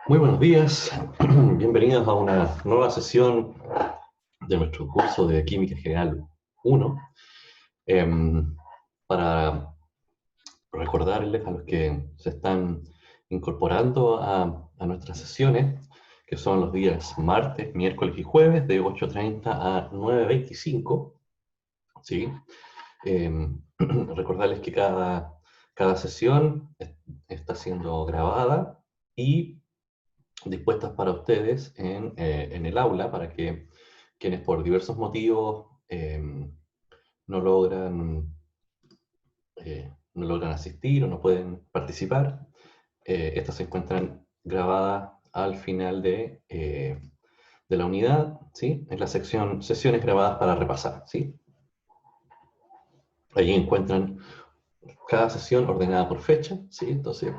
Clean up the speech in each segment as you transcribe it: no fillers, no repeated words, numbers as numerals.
Muy buenos días, bienvenidos a una nueva sesión de nuestro curso de Química General 1. Para recordarles a los que se están incorporando a nuestras sesiones, que son los días martes, miércoles y jueves de 8:30 a 9:25, ¿sí? Recordarles que cada sesión está siendo grabada y dispuestas para ustedes en el aula, para que quienes por diversos motivos no logran asistir o no pueden participar, estas se encuentran grabadas al final de la unidad, ¿sí? En la sección sesiones grabadas para repasar, ¿sí? Allí encuentran cada sesión ordenada por fecha, ¿sí? Entonces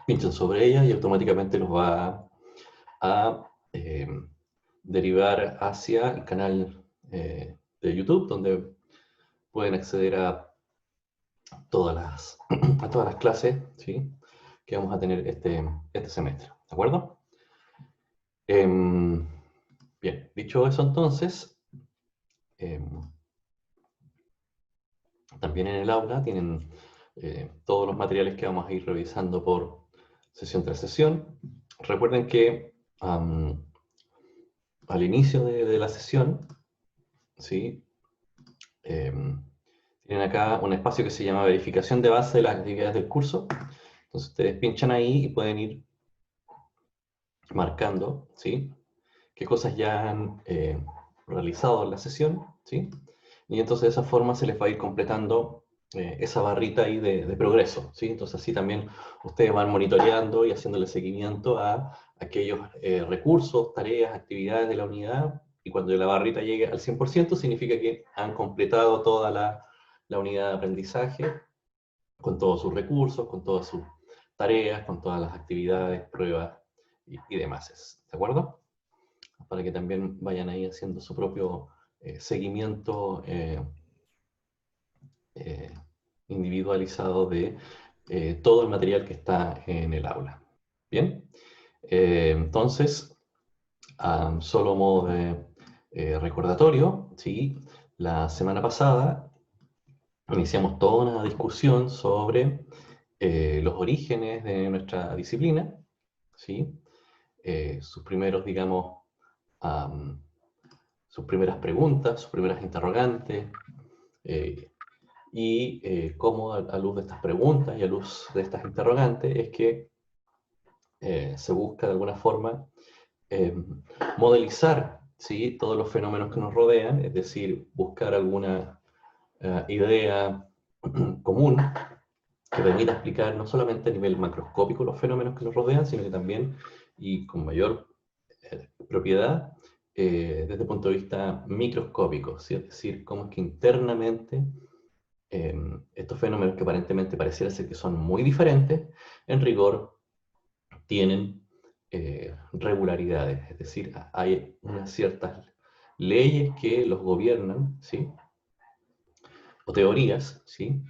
pinchan sobre ella y automáticamente los va a derivar hacia el canal de YouTube, donde pueden acceder a a todas las clases, ¿sí? Que vamos a tener este semestre. ¿De acuerdo? Bien, dicho eso entonces, em, también en el aula tienen todos los materiales que vamos a ir revisando por sesión tras sesión. Recuerden que al inicio de la sesión, ¿sí? Tienen acá un espacio que se llama verificación de base de las actividades del curso. Entonces ustedes pinchan ahí y pueden ir marcando, ¿sí? Qué cosas ya han realizado en la sesión, ¿sí? Y entonces de esa forma se les va a ir completando esa barrita ahí de progreso, ¿sí? Entonces así también ustedes van monitoreando y haciéndole seguimiento a aquellos recursos, tareas, actividades de la unidad, y cuando la barrita llegue al 100% significa que han completado toda la unidad de aprendizaje con todos sus recursos, con todas sus tareas, con todas las actividades, pruebas y demás. ¿De acuerdo? Para que también vayan ahí haciendo su propio seguimiento eh, individualizado de todo el material que está en el aula. Bien, entonces, solo modo de recordatorio, ¿sí? La semana pasada iniciamos toda una discusión sobre los orígenes de nuestra disciplina, ¿sí? Sus primeros, digamos, um, sus primeras preguntas, sus primeras interrogantes, eh, y cómo a luz de estas preguntas y a luz de estas interrogantes es que se busca de alguna forma eh, modelizar, ¿sí? Todos los fenómenos que nos rodean, es decir, buscar alguna idea común que permita explicar no solamente a nivel macroscópico los fenómenos que nos rodean, sino que también, y con mayor propiedad, desde el punto de vista microscópico, ¿sí? Es decir, cómo es que internamente estos fenómenos que aparentemente pareciera ser que son muy diferentes, en rigor tienen regularidades, es decir, hay unas ciertas leyes que los gobiernan, ¿sí? O teorías, ¿sí?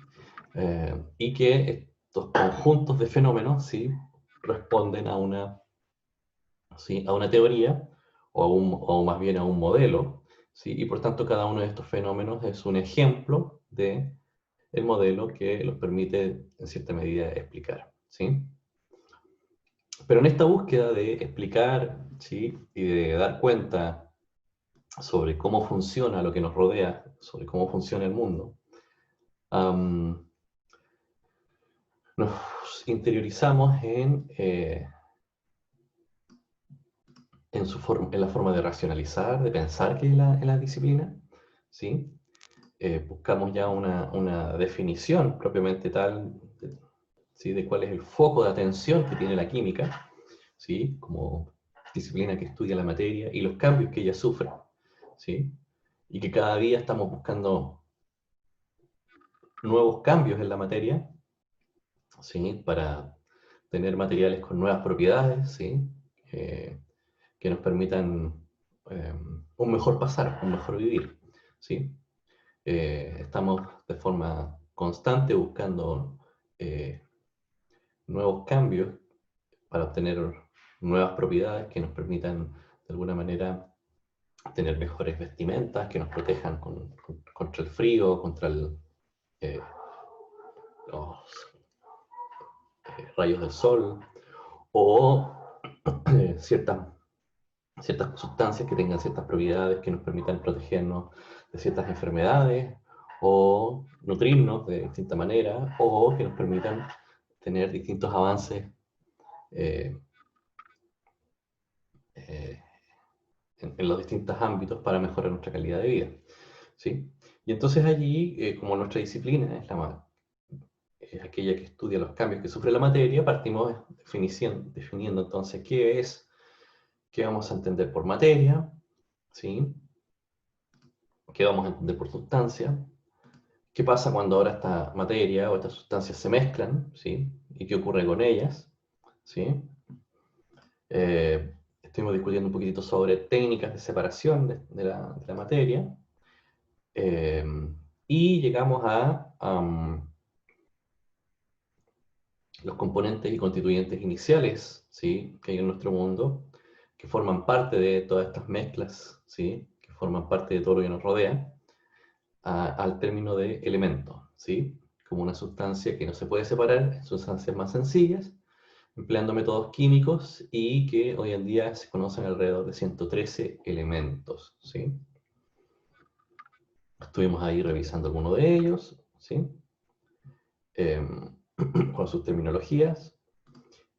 Y que estos conjuntos de fenómenos, ¿sí? Responden a ¿sí? A una teoría o más bien a un modelo, ¿sí? Y por tanto cada uno de estos fenómenos es un ejemplo de el modelo que los permite en cierta medida explicar, ¿sí? Pero en esta búsqueda de explicar, ¿sí? Y de dar cuenta sobre cómo funciona lo que nos rodea, sobre cómo funciona el mundo, um, nos interiorizamos en la forma de racionalizar, de pensar que es en la disciplina, ¿sí? Buscamos ya una definición propiamente tal, ¿sí? De cuál es el foco de atención que tiene la química, ¿sí? Como disciplina que estudia la materia y los cambios que ella sufre, ¿sí? Y que cada día estamos buscando nuevos cambios en la materia, ¿sí? Para tener materiales con nuevas propiedades, ¿sí? Eh, que nos permitan un mejor pasar, un mejor vivir, ¿sí? Estamos de forma constante buscando nuevos cambios para obtener nuevas propiedades que nos permitan, de alguna manera, tener mejores vestimentas, que nos protejan contra el frío, contra eh, los rayos del sol, o ciertas sustancias que tengan ciertas propiedades que nos permitan protegernos de ciertas enfermedades, o nutrirnos de distinta manera, o que nos permitan tener distintos avances eh, eh, en los distintos ámbitos para mejorar nuestra calidad de vida, ¿sí? Y entonces allí, como nuestra disciplina es aquella que estudia los cambios que sufre la materia, partimos definiendo entonces qué vamos a entender por materia, ¿sí? ¿Qué vamos a entender por sustancia? ¿Qué pasa cuando ahora esta materia o estas sustancias se mezclan? ¿Sí? ¿Y qué ocurre con ellas? ¿Sí? Estuvimos discutiendo un poquitito sobre técnicas de separación de la materia. Eh, y llegamos a los componentes y constituyentes iniciales, ¿sí? Que hay en nuestro mundo, que forman parte de todas estas mezclas, ¿sí? Que forman parte de todo lo que nos rodea, al término de elemento, ¿sí? Como una sustancia que no se puede separar en sustancias más sencillas, empleando métodos químicos y que hoy en día se conocen alrededor de 113 elementos, ¿sí? Estuvimos ahí revisando algunos de ellos, ¿sí? Con sus terminologías,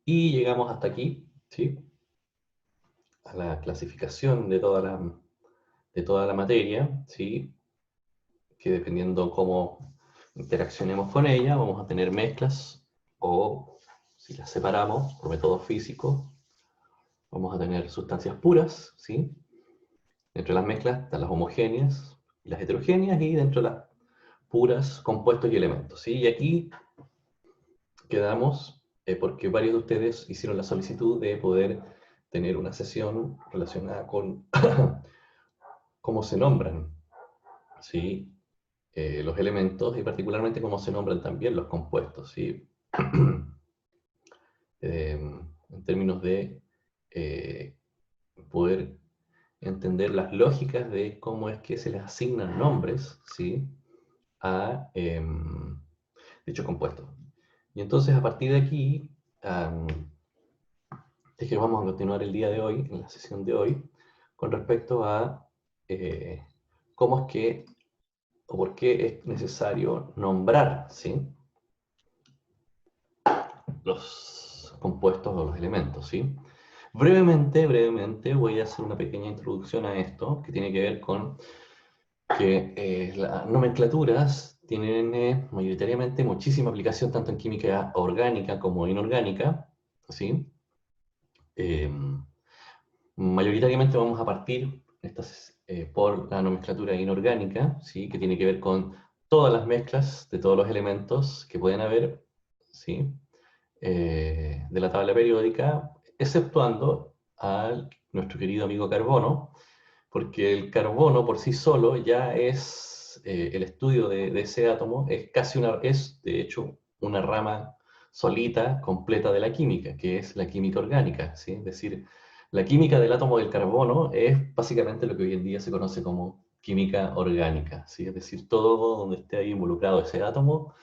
y llegamos hasta aquí, ¿sí? A la clasificación de toda la materia, ¿sí? Que dependiendo cómo interaccionemos con ella, vamos a tener mezclas, o si las separamos por métodos físicos, vamos a tener sustancias puras, ¿sí? Dentro de las mezclas están las homogéneas y las heterogéneas, y dentro de las puras, compuestos y elementos, ¿sí? Y aquí quedamos porque varios de ustedes hicieron la solicitud de poder tener una sesión relacionada con cómo se nombran, ¿sí? Los elementos, y particularmente cómo se nombran también los compuestos, ¿sí? En términos de eh, poder entender las lógicas de cómo es que se les asignan nombres, ¿sí? A dichos compuestos. Y entonces, a partir de aquí, es que vamos a continuar el día de hoy, en la sesión de hoy, con respecto a eh, cómo es que o por qué es necesario nombrar, ¿sí? Los compuestos o los elementos, ¿sí? Brevemente voy a hacer una pequeña introducción a esto, que tiene que ver con que las nomenclaturas tienen mayoritariamente muchísima aplicación tanto en química orgánica como inorgánica, ¿sí? Eh, Mayoritariamente vamos a partir por la nomenclatura inorgánica, ¿sí? Que tiene que ver con todas las mezclas de todos los elementos que pueden haber, ¿sí? De la tabla periódica, exceptuando a nuestro querido amigo carbono, porque el carbono por sí solo ya es, el estudio de ese átomo es de hecho una rama solita, completa de la química, que es la química orgánica, ¿sí? Es decir, la química del átomo del carbono es básicamente lo que hoy en día se conoce como química orgánica, ¿sí? Es decir, todo donde esté ahí involucrado ese átomo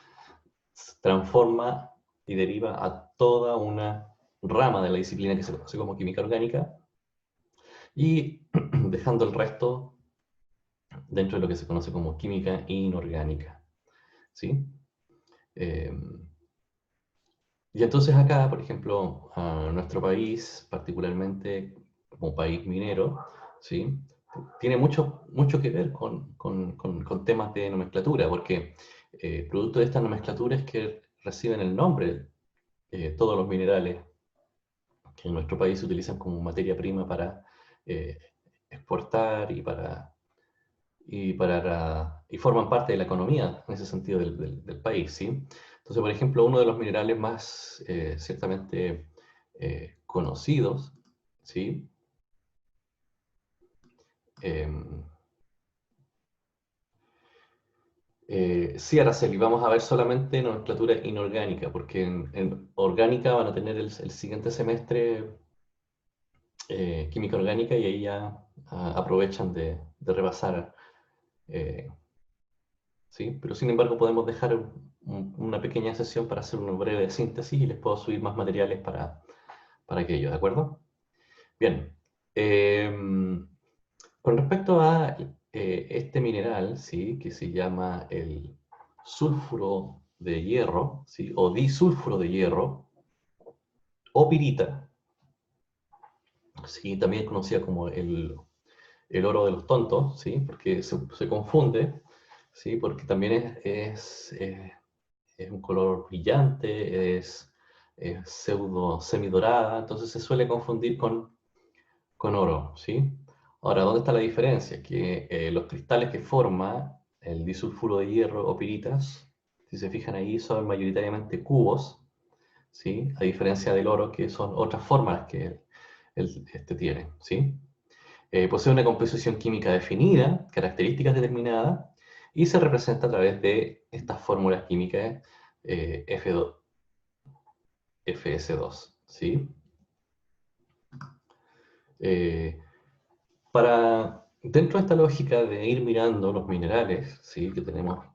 se transforma y deriva a toda una rama de la disciplina que se conoce como química orgánica, y dejando el resto dentro de lo que se conoce como química inorgánica, ¿sí? Eh, y entonces acá, por ejemplo, a nuestro país, particularmente como país minero, ¿sí? Tiene mucho que ver con temas de nomenclatura, porque producto de estas nomenclaturas que reciben el nombre, todos los minerales que en nuestro país se utilizan como materia prima para eh, exportar y forman parte de la economía en ese sentido del país, ¿sí? Entonces, por ejemplo, uno de los minerales más ciertamente conocidos, ¿sí? Eh, Sí, Araceli, vamos a ver solamente nomenclatura inorgánica, porque en orgánica van a tener el siguiente semestre química orgánica y ahí ya aprovechan de repasar, eh, ¿sí? Pero sin embargo podemos dejar una pequeña sesión para hacer una breve síntesis y les puedo subir más materiales para aquello, ¿de acuerdo? Bien. Con respecto a este mineral, ¿sí? Que se llama el sulfuro de hierro, ¿sí? O disulfuro de hierro, o pirita, ¿sí? También conocida como el oro de los tontos, ¿sí? Porque se confunde, ¿sí? Porque también es un color brillante, es pseudo semidorada, entonces se suele confundir con oro, ¿sí? Ahora, ¿dónde está la diferencia? Que los cristales que forma el disulfuro de hierro o piritas, si se fijan ahí, son mayoritariamente cubos, ¿sí? A diferencia del oro, que son otras formas que este tiene, ¿sí? Posee una composición química definida, características determinadas, y se representa a través de estas fórmulas químicas F2, FS2, ¿sí? Eh, Dentro de esta lógica de ir mirando los minerales, ¿sí? Que tenemos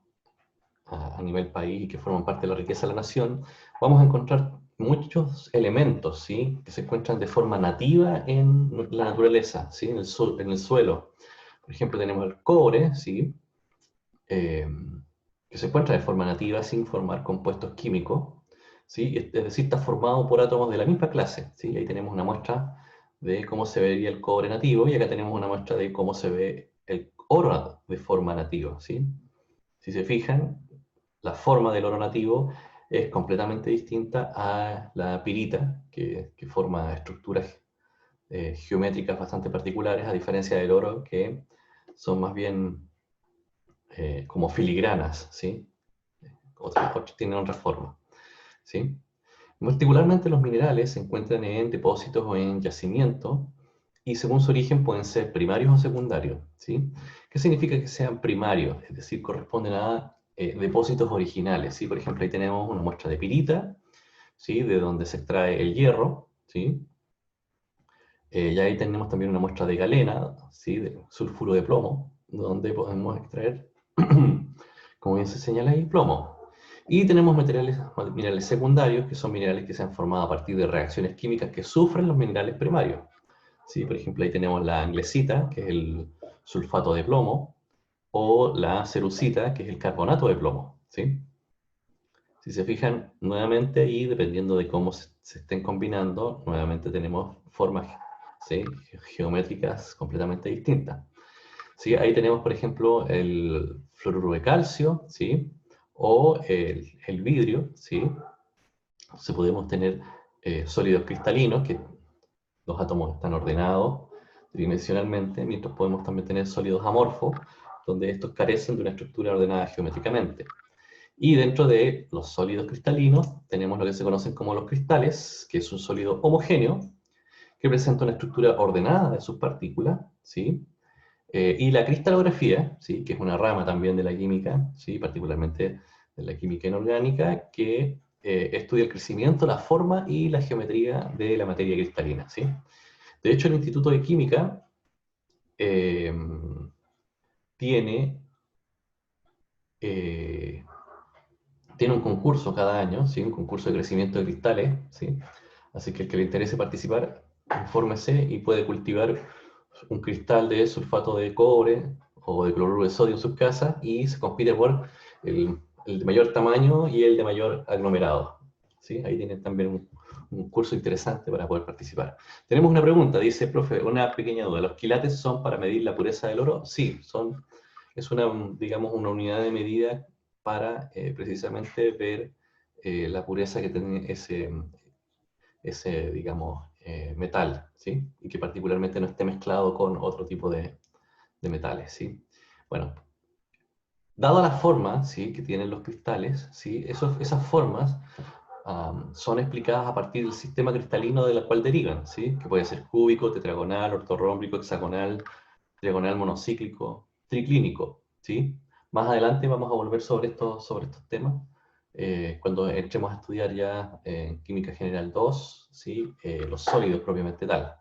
a nivel país y que forman parte de la riqueza de la nación, vamos a encontrar muchos elementos, ¿sí? Que se encuentran de forma nativa en la naturaleza, ¿sí? En el suelo. Por ejemplo, tenemos el cobre, ¿sí? Eh, que se encuentra de forma nativa sin formar compuestos químicos, ¿sí? Es decir, está formado por átomos de la misma clase, ¿sí? Ahí tenemos una muestra de cómo se vería el cobre nativo y acá tenemos una muestra de cómo se ve el oro de forma nativa, ¿sí? Si se fijan, la forma del oro nativo es completamente distinta a la pirita, que forma estructuras geométricas bastante particulares, a diferencia del oro, que son más bien como filigranas, ¿sí? Otros tienen otra forma, ¿sí? Particularmente los minerales se encuentran en depósitos o en yacimientos y según su origen pueden ser primarios o secundarios, ¿sí? ¿Qué significa que sean primarios? Es decir, corresponden a depósitos originales, ¿sí? Por ejemplo, ahí tenemos una muestra de pirita, ¿sí? De donde se extrae el hierro, ¿sí? Y ahí tenemos también una muestra de galena, ¿sí? De sulfuro de plomo, donde podemos extraer, como bien se señala ahí, plomo. Y tenemos minerales secundarios, que son minerales que se han formado a partir de reacciones químicas que sufren los minerales primarios. ¿Sí? Por ejemplo, ahí tenemos la anglesita, que es el sulfato de plomo, o la cerucita, que es el carbonato de plomo. ¿Sí? Si se fijan nuevamente ahí, dependiendo de cómo se estén combinando, nuevamente tenemos formas, ¿sí? Geométricas completamente distintas. ¿Sí? Ahí tenemos, por ejemplo, el fluoruro de calcio, ¿sí? O el vidrio, ¿sí? Entonces podemos tener sólidos cristalinos, que los átomos están ordenados tridimensionalmente, mientras podemos también tener sólidos amorfos, donde estos carecen de una estructura ordenada geométricamente. Y dentro de los sólidos cristalinos tenemos lo que se conocen como los cristales, que es un sólido homogéneo, que presenta una estructura ordenada de sus partículas, ¿sí? Y la cristalografía, ¿sí? Que es una rama también de la química, ¿sí? Particularmente de la química inorgánica, que estudia el crecimiento, la forma y la geometría de la materia cristalina, ¿sí? De hecho, el Instituto de Química eh, tiene, eh, tiene un concurso cada año, ¿sí? Un concurso de crecimiento de cristales, ¿sí? Así que el que le interese participar, infórmese y puede cultivar un cristal de sulfato de cobre o de cloruro de sodio en sus casas y se compite por el de mayor tamaño y el de mayor aglomerado. ¿Sí? Ahí tienen también un curso interesante para poder participar. Tenemos una pregunta, dice, profe, una pequeña duda. ¿Los quilates son para medir la pureza del oro? Sí, es una, digamos, una unidad de medida para precisamente ver la pureza que tiene ese digamos, metal, ¿sí? Y que particularmente no esté mezclado con otro tipo de metales, ¿sí? Bueno, dada la forma, ¿sí? Que tienen los cristales, ¿sí? Esas formas son explicadas a partir del sistema cristalino de la cual derivan, ¿sí? Que puede ser cúbico, tetragonal, ortorrómbico, hexagonal, triagonal monocíclico, triclínico, ¿sí? Más adelante vamos a volver sobre estos temas, cuando entremos a estudiar ya en Química General 2, ¿sí? Los sólidos propiamente tal.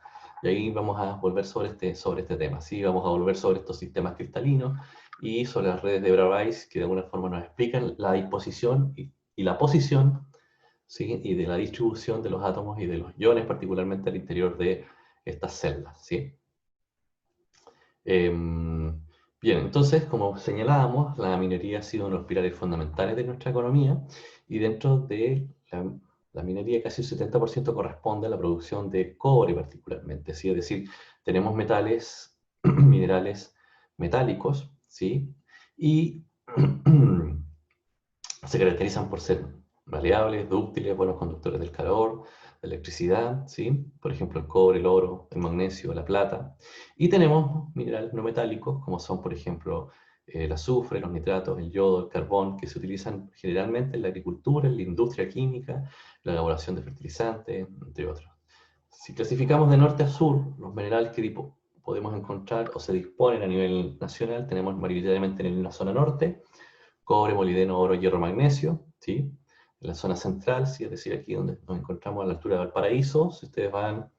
Y ahí vamos a volver sobre este tema, ¿sí? Vamos a volver sobre estos sistemas cristalinos y sobre las redes de Bravais, que de alguna forma nos explican la disposición y la posición, ¿sí? Y de la distribución de los átomos y de los iones, particularmente al interior de estas celdas, ¿sí? Bien, entonces, como señalábamos, la minería ha sido uno de los pilares fundamentales de nuestra economía y dentro de la minería casi un 70% corresponde a la producción de cobre particularmente, ¿sí? Es decir, tenemos metales, minerales metálicos, ¿sí? Y se caracterizan por ser maleables, dúctiles, buenos conductores del calor, de electricidad, ¿sí? Por ejemplo, el cobre, el oro, el magnesio, la plata. Y tenemos minerales no metálicos, como son, por ejemplo, el azufre, los nitratos, el yodo, el carbón, que se utilizan generalmente en la agricultura, en la industria química, la elaboración de fertilizantes, entre otros. Si clasificamos de norte a sur, los minerales que podemos encontrar o se disponen a nivel nacional, tenemos mayoritariamente en la zona norte, cobre, molibdeno, oro, hierro, magnesio, ¿sí? En la zona central, ¿sí? Es decir, aquí donde nos encontramos a la altura de Valparaíso, si ustedes van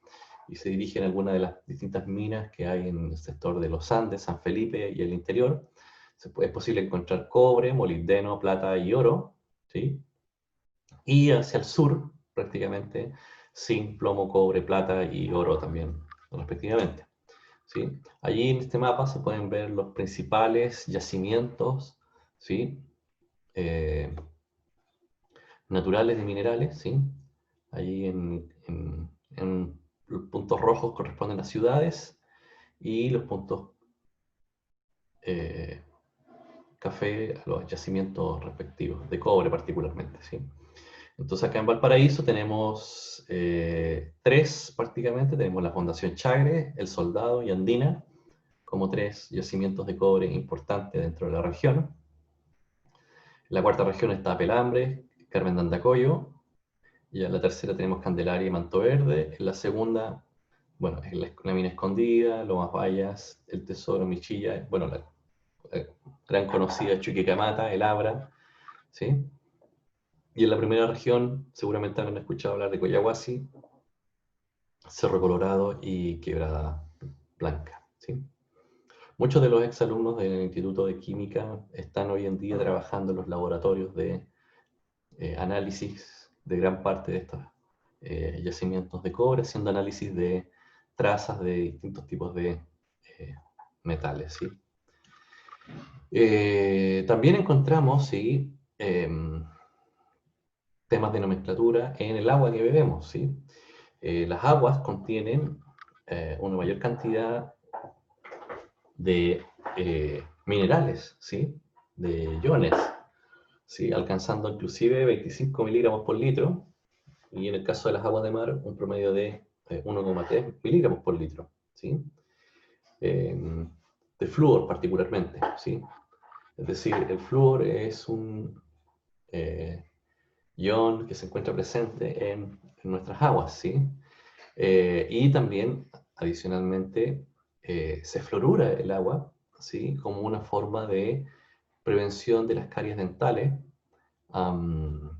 y se dirigen a alguna de las distintas minas que hay en el sector de los Andes, San Felipe y el interior, es posible encontrar cobre, molibdeno, plata y oro, ¿sí? Y hacia el sur, prácticamente, zinc, plomo, cobre, plata y oro también, respectivamente, ¿sí? Allí en este mapa se pueden ver los principales yacimientos, ¿sí? Eh, naturales de minerales, ¿sí? Allí en los puntos rojos corresponden a ciudades y los puntos eh, café a los yacimientos respectivos, de cobre particularmente, ¿sí? Entonces acá en Valparaíso tenemos tres prácticamente, tenemos la Fundación Chagre, El Soldado y Andina, como tres yacimientos de cobre importantes dentro de la región. En la cuarta región está Pelambre, Carmen de Andacollo. Y en la tercera tenemos Candelaria y Manto Verde. En la segunda, bueno, es la mina escondida, Lomas Bayas, El Tesoro, Michilla, bueno, la gran conocida Chuquicamata, El Abra, ¿sí? Y en la primera región, seguramente han escuchado hablar de Coyahuasi, Cerro Colorado y Quebrada Blanca, ¿sí? Muchos de los exalumnos del Instituto de Química están hoy en día trabajando en los laboratorios de análisis de gran parte de estos yacimientos de cobre, haciendo análisis de trazas de distintos tipos de eh, metales, ¿sí? También encontramos, ¿sí? Temas de nomenclatura en el agua que bebemos, ¿sí? Las aguas contienen una mayor cantidad de minerales, ¿sí? De iones, ¿sí? Alcanzando inclusive 25 miligramos por litro, y en el caso de las aguas de mar, un promedio de 1,3 miligramos por litro, ¿sí? De flúor particularmente, ¿sí? Es decir, el flúor es un ion que se encuentra presente en nuestras aguas, ¿sí? Y también, adicionalmente, se fluorura el agua, ¿sí? Como una forma de prevención de las caries dentales, um,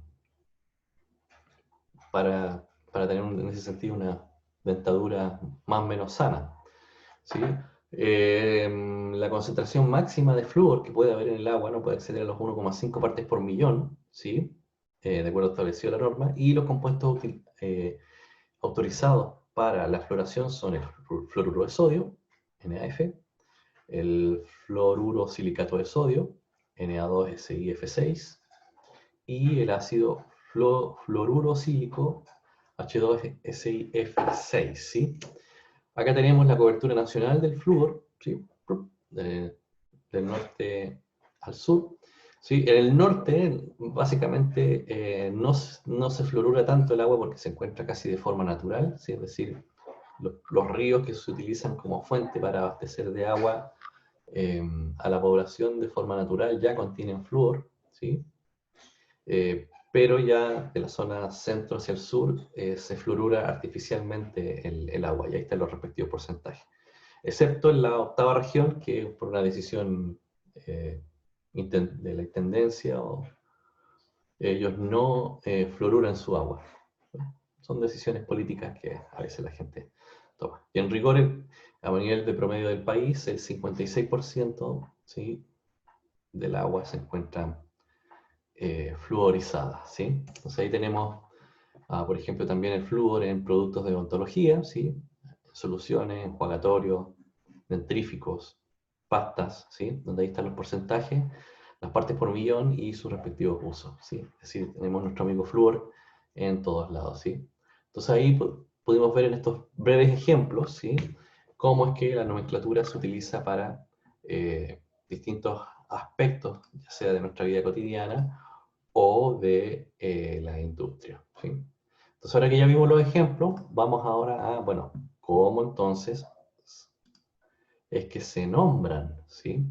para tener en ese sentido una dentadura más o menos sana, ¿sí? La concentración máxima de flúor que puede haber en el agua no puede exceder a los 1,5 partes por millón, ¿sí? De acuerdo a establecido la norma, y los compuestos autorizados para la fluoración son el fluoruro de sodio, NaF, el fluoruro silicato de sodio, Na2SiF6, y el ácido fluoruro sílico, H2SiF6, ¿sí? Acá tenemos la cobertura nacional del flúor, ¿sí? Del norte al sur. ¿Sí? En el norte, básicamente, no se fluorura tanto el agua porque se encuentra casi de forma natural, ¿sí? Es decir, los ríos que se utilizan como fuente para abastecer de agua a la población de forma natural ya contienen flúor, ¿sí? Pero ya de la zona centro hacia el sur se fluorura artificialmente el agua, y ahí están los respectivos porcentajes. Excepto en la octava región, que por una decisión de la intendencia, o ellos no fluoruran su agua. Son decisiones políticas que a veces la gente toma. Y en rigor, a nivel de promedio del país, el 56%, ¿sí?, del agua se encuentra fluorizada, ¿sí? Entonces ahí tenemos, por ejemplo, también el flúor en productos de odontología, ¿sí?, soluciones, enjuagatorios, dentríficos, pastas, ¿sí?, donde ahí están los porcentajes, las partes por millón y sus respectivos usos, ¿sí? Es decir, tenemos nuestro amigo flúor en todos lados, ¿sí? Entonces ahí pudimos ver en estos breves ejemplos, ¿sí?, cómo es que la nomenclatura se utiliza para distintos aspectos, ya sea de nuestra vida cotidiana o de la industria, ¿sí? Entonces ahora que ya vimos los ejemplos, vamos ahora a, bueno, cómo entonces es que se nombran, ¿sí?,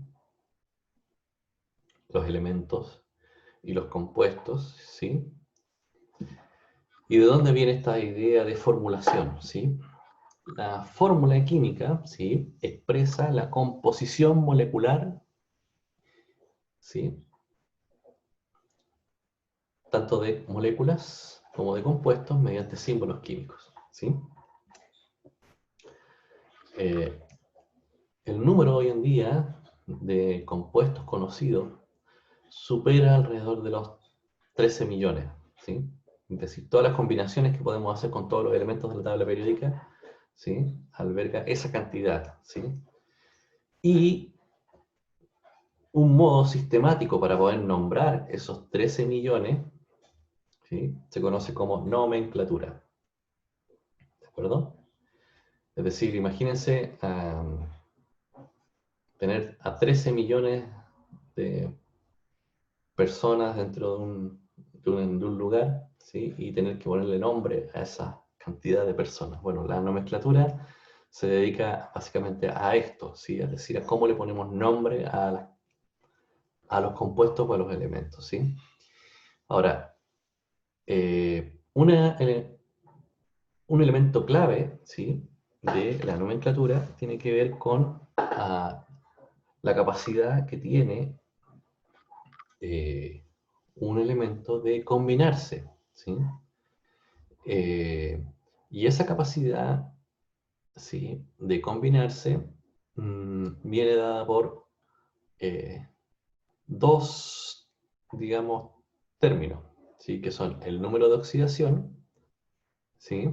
los elementos y los compuestos, ¿sí? ¿Y de dónde viene esta idea de formulación, ¿sí? La fórmula química, ¿sí?, expresa la composición molecular, ¿sí?, tanto de moléculas como de compuestos mediante símbolos químicos, ¿sí? Eh, el número hoy en día de compuestos conocidos supera alrededor de los 13 millones, ¿sí? Es decir, todas las combinaciones que podemos hacer con todos los elementos de la tabla periódica, ¿sí?, alberga esa cantidad, ¿sí? Y un modo sistemático para poder nombrar esos 13 millones, ¿sí?, se conoce como nomenclatura, ¿de acuerdo? Es decir, imagínense tener a 13 millones de personas dentro de un lugar, ¿sí?, y tener que ponerle nombre a esa cantidad de personas. Bueno, la nomenclatura se dedica básicamente a esto, ¿sí?, es decir, a cómo le ponemos nombre a los compuestos o a los elementos, ¿sí? Ahora, un elemento clave, ¿sí?, de la nomenclatura tiene que ver con la capacidad que tiene un elemento de combinarse, ¿sí? Y esa capacidad, ¿sí?, de combinarse viene dada por dos, digamos, términos, ¿sí?, que son el número de oxidación, ¿sí?,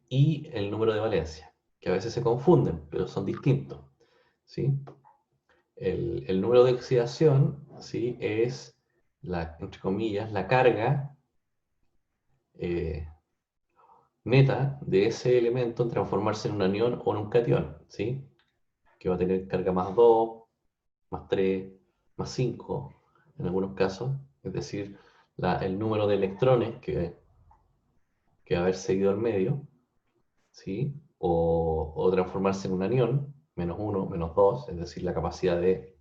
y el número de valencia, que a veces se confunden, pero son distintos, ¿sí? El número de oxidación, ¿sí?, es, entre comillas, la carga eh, neta de ese elemento en transformarse en un anión o en un catión, ¿sí?, que va a tener carga más 2, más 3, más 5, en algunos casos, es decir, el número de electrones que va a haber seguido al medio, ¿sí?, o transformarse en un anión, menos 1, menos 2, es decir, la capacidad de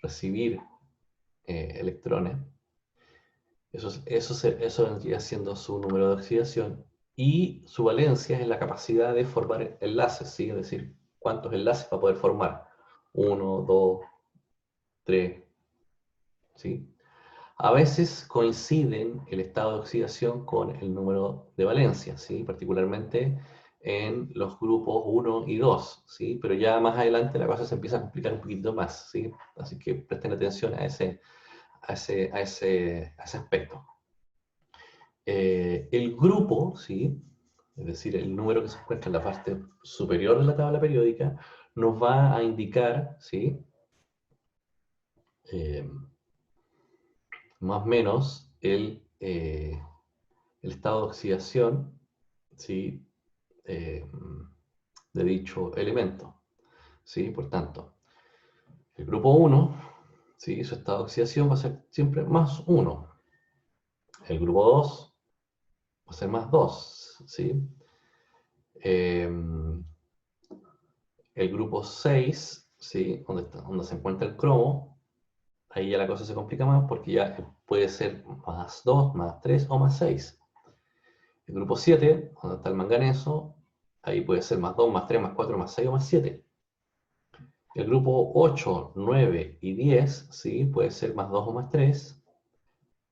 recibir electrones. Eso vendría siendo su número de oxidación, y su valencia es la capacidad de formar enlaces, ¿sí?, es decir, cuántos enlaces va a poder formar, 1, 2, 3, ¿sí? A veces coinciden el estado de oxidación con el número de valencia, ¿sí?, particularmente en los grupos 1 y 2, ¿sí?, pero ya más adelante la cosa se empieza a complicar un poquito más, ¿sí? Así que presten atención a ese aspecto. El grupo, ¿sí?, es decir, el número que se encuentra en la parte superior de la tabla periódica, nos va a indicar, ¿sí?, eh, más o menos el estado de oxidación, ¿sí?, eh, de dicho elemento, ¿sí? Por tanto, el grupo 1, ¿sí?, su estado de oxidación va a ser siempre más 1. El grupo 2 va a ser más 2, ¿sí? Eh, el grupo 6, ¿sí?, donde se encuentra el cromo, ahí ya la cosa se complica más porque ya puede ser más 2, más 3 o más 6. El grupo 7, donde está el manganeso, ahí puede ser más 2, más 3, más 4, más 6 o más 7. El grupo 8, 9 y 10, ¿sí? Puede ser más 2 o más 3.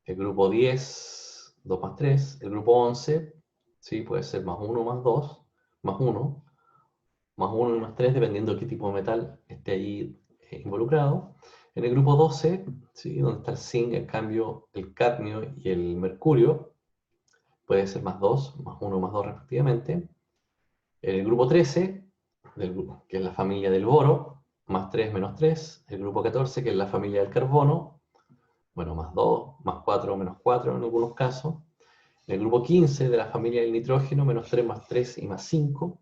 El grupo 10, 2 más 3. El grupo 11, ¿sí? Puede ser más 1 más 2, más 1, más 1 y más 3, dependiendo de qué tipo de metal esté ahí involucrado. En el grupo 12, ¿sí? Donde está el zinc, el cambio, el cadmio y el mercurio, puede ser más 2, más 1, más 2 respectivamente. En el grupo 13, que es la familia del boro, más 3, menos 3. El grupo 14, que es la familia del carbono, bueno, más 2, más 4, menos 4 en algunos casos. En el grupo 15, de la familia del nitrógeno, menos 3, más 3 y más 5.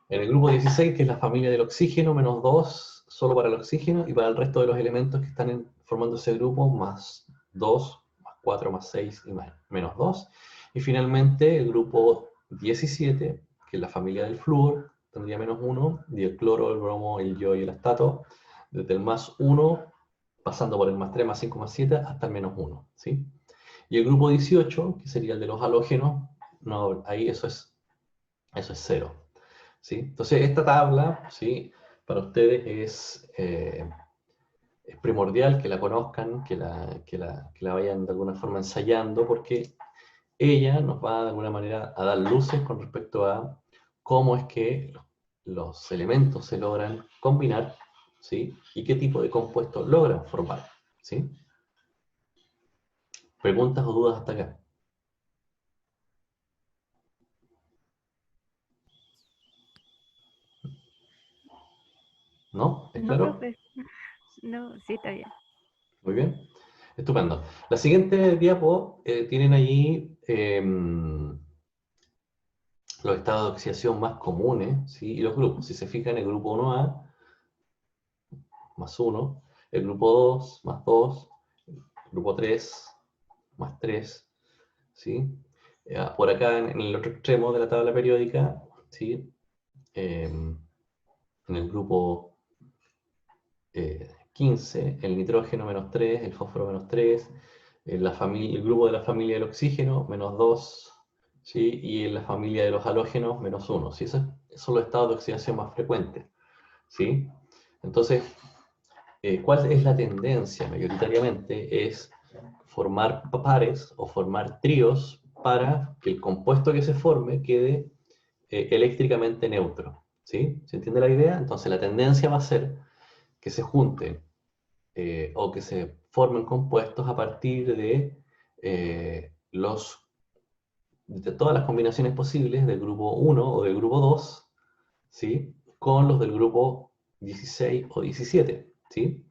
En el grupo 16, que es la familia del oxígeno, menos 2 solo para el oxígeno, y para el resto de los elementos que están formando ese grupo, más 2, más 4, más 6 y menos 2. Y finalmente el grupo 17, que es la familia del flúor, tendría menos 1, y el cloro, el bromo, el yodo y el astato, desde el más 1, pasando por el más 3, más 5, más 7, hasta el menos 1. ¿Sí? Y el grupo 18, que sería el de los halógenos, no, ahí eso es 0. ¿Sí? Entonces, esta tabla, ¿sí? Para ustedes es primordial que la conozcan, que la vayan de alguna forma ensayando, porque ella nos va de alguna manera a dar luces con respecto a cómo es que los elementos se logran combinar, ¿sí? Y qué tipo de compuestos logran formar, ¿sí? ¿Preguntas o dudas hasta acá? ¿No? ¿Es No, claro? profe. No, sí, está bien. Muy bien. Estupendo. La siguiente diapo tienen allí los estados de oxidación más comunes, ¿sí? Y los grupos. Si se fijan, el grupo 1A más 1, el grupo 2 más 2, el grupo 3 más 3, ¿sí? Por acá en el otro extremo de la tabla periódica, ¿sí? En el grupo 15, el nitrógeno menos 3, el fósforo menos 3, el grupo de la familia del oxígeno menos 2, ¿sí? Y en la familia de los halógenos menos 1. ¿Sí? Esos son los estados de oxidación más frecuentes. ¿Sí? Entonces, ¿cuál es la tendencia? Mayoritariamente es formar pares o formar tríos para que el compuesto que se forme quede eléctricamente neutro. ¿Sí? ¿Se entiende la idea? Entonces, la tendencia va a ser que se junten o que se formen compuestos a partir de todas las combinaciones posibles del grupo 1 o del grupo 2, ¿sí? Con los del grupo 16 o 17, ¿sí?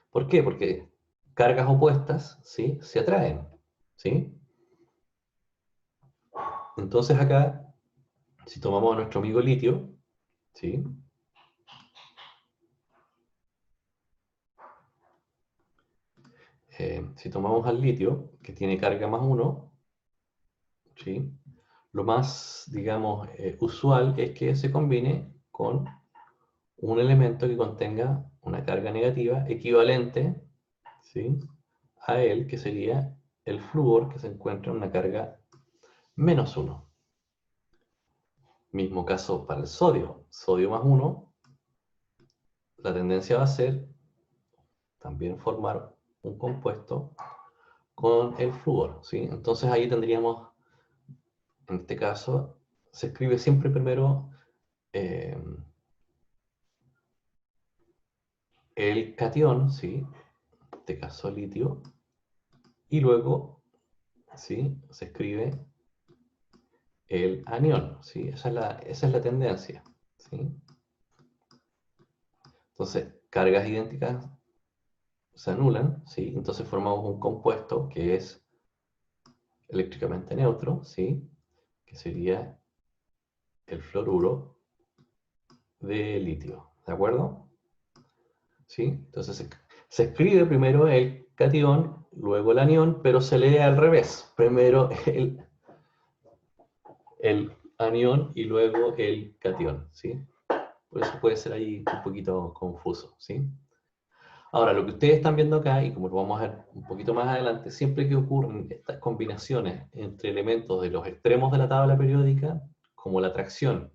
¿Por qué? Porque cargas opuestas, ¿sí? Se atraen, ¿sí? Entonces acá, si tomamos a nuestro amigo litio, ¿sí? Si tomamos al litio, que tiene carga más 1, ¿sí? Lo más, digamos, usual es que se combine con un elemento que contenga una carga negativa equivalente, ¿sí? A él, que sería el flúor, que se encuentra en una carga menos 1. Mismo caso para el sodio. Sodio más 1, la tendencia va a ser también formar un compuesto con el flúor, ¿sí? Entonces ahí tendríamos, en este caso, se escribe siempre primero eh, el catión, ¿sí? En este caso litio, y luego, ¿sí? Se escribe el anión, ¿sí? Esa es la tendencia, ¿sí? Entonces, cargas idénticas se anulan, ¿sí? Entonces formamos un compuesto que es eléctricamente neutro, ¿sí? Que sería el fluoruro de litio, ¿de acuerdo? ¿Sí? Entonces se escribe primero el catión, luego el anión, pero se lee al revés. Primero el anión y luego el catión, ¿sí? Por eso puede ser ahí un poquito confuso, ¿sí? Ahora, lo que ustedes están viendo acá, y como lo vamos a ver un poquito más adelante, siempre que ocurren estas combinaciones entre elementos de los extremos de la tabla periódica, como la atracción,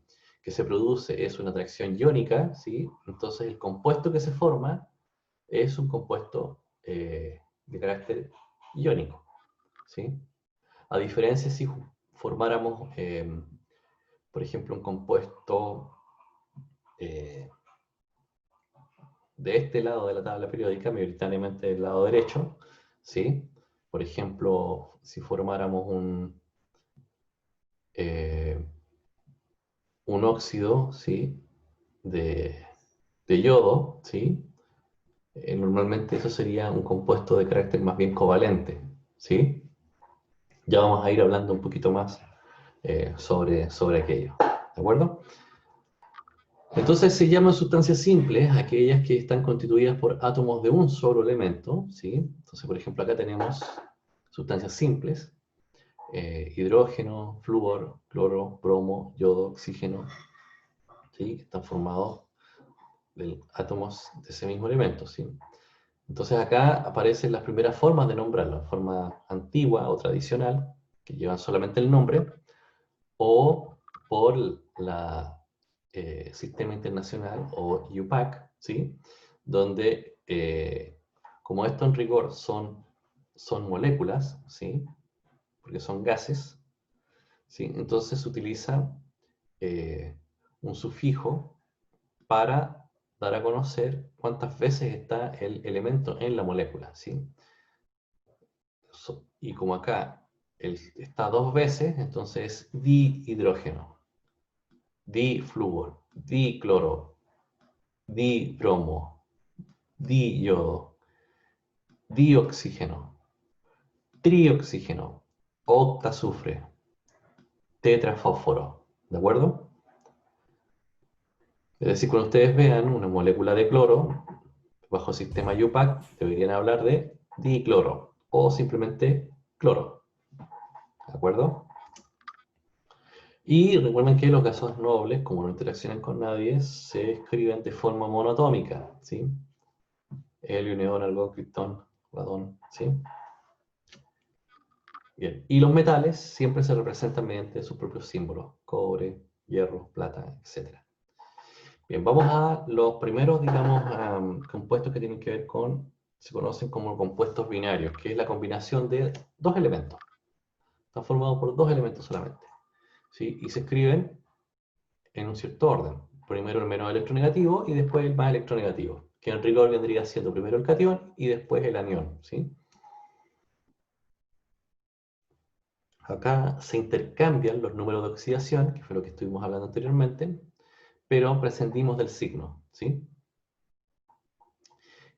que se produce es una atracción iónica, ¿sí? Entonces el compuesto que se forma es un compuesto de carácter iónico, ¿sí? A diferencia si formáramos, por ejemplo, un compuesto eh, de este lado de la tabla periódica, mayoritariamente del lado derecho, ¿sí? Por ejemplo, si formáramos eh, un óxido, ¿sí? de, de yodo, ¿sí? Normalmente eso sería un compuesto de carácter más bien covalente, ¿sí? Ya vamos a ir hablando un poquito más sobre aquello, ¿de acuerdo? Entonces se llaman sustancias simples aquellas que están constituidas por átomos de un solo elemento, ¿sí? Entonces, por ejemplo, acá tenemos sustancias simples, hidrógeno, flúor, cloro, bromo, yodo, oxígeno, ¿sí? Que están formados de átomos de ese mismo elemento, ¿sí? Entonces acá aparecen las primeras formas de nombrarlo, forma antigua o tradicional, que llevan solamente el nombre, o por la Sistema Internacional o UPAC, ¿sí? Donde, como esto en rigor son moléculas, ¿sí? Porque son gases, ¿sí? Entonces se utiliza eh, un sufijo para dar a conocer cuántas veces está el elemento en la molécula, ¿sí? Y como acá está dos veces, entonces es dihidrógeno, difluor, dicloro, dibromo, diyodo, dioxígeno, trioxígeno, octazufre, tetrafósforo, ¿de acuerdo? Es decir, cuando ustedes vean una molécula de cloro bajo sistema UPAC, deberían hablar de dicloro o simplemente cloro, ¿de acuerdo? Y recuerden que los gases nobles, como no interaccionan con nadie, se escriben de forma monoatómica, ¿sí? Helio, neón, argón, criptón, radón, ¿sí? Bien. Y los metales siempre se representan mediante sus propios símbolos, cobre, hierro, plata, etc. Bien, vamos a los primeros, digamos, compuestos que tienen que ver con, se conocen como compuestos binarios, que es la combinación de dos elementos. Están formados por dos elementos solamente, ¿sí? Y se escriben en un cierto orden. Primero el menos electronegativo y después el más electronegativo, que en rigor vendría siendo primero el catión y después el anión, ¿sí? Acá se intercambian los números de oxidación, que fue lo que estuvimos hablando anteriormente, pero prescindimos del signo, ¿sí?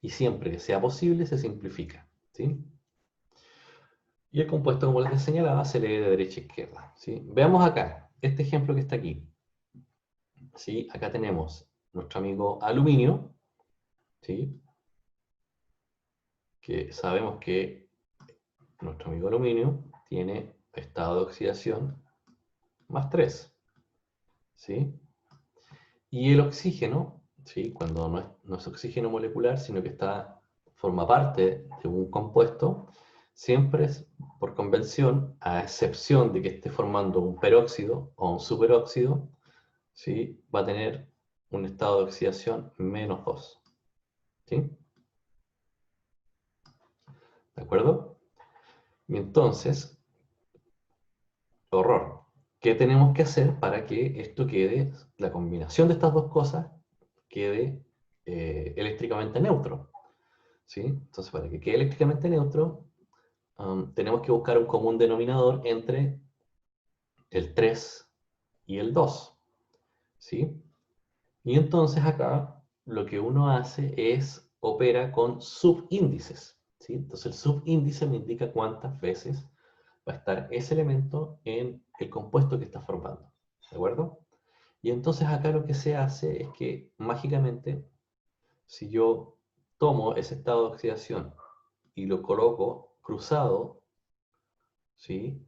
Y siempre que sea posible se simplifica, ¿sí? Y el compuesto, como les señalaba, se lee de derecha a izquierda, ¿sí? Veamos acá, este ejemplo que está aquí, ¿sí? Acá tenemos nuestro amigo aluminio, ¿sí? Que sabemos que nuestro amigo aluminio tiene estado de oxidación +3, ¿sí? Y el oxígeno, ¿sí? Cuando no es oxígeno molecular, sino que forma parte de un compuesto, siempre es por convención, a excepción de que esté formando un peróxido o un superóxido, ¿sí? Va a tener un estado de oxidación -2, ¿sí? ¿De acuerdo? Y entonces, horror. ¿Qué tenemos que hacer para que esto quede, la combinación de estas dos cosas, quede eléctricamente neutro? ¿Sí? Entonces, para que quede eléctricamente neutro, tenemos que buscar un común denominador entre el 3 y el 2. ¿Sí? Y entonces acá lo que uno hace es opera con subíndices. ¿Sí? Entonces el subíndice me indica cuántas veces va a estar ese elemento en el compuesto que está formando. ¿De acuerdo? Y entonces acá lo que se hace es que mágicamente, si yo tomo ese estado de oxidación y lo coloco cruzado, ¿sí?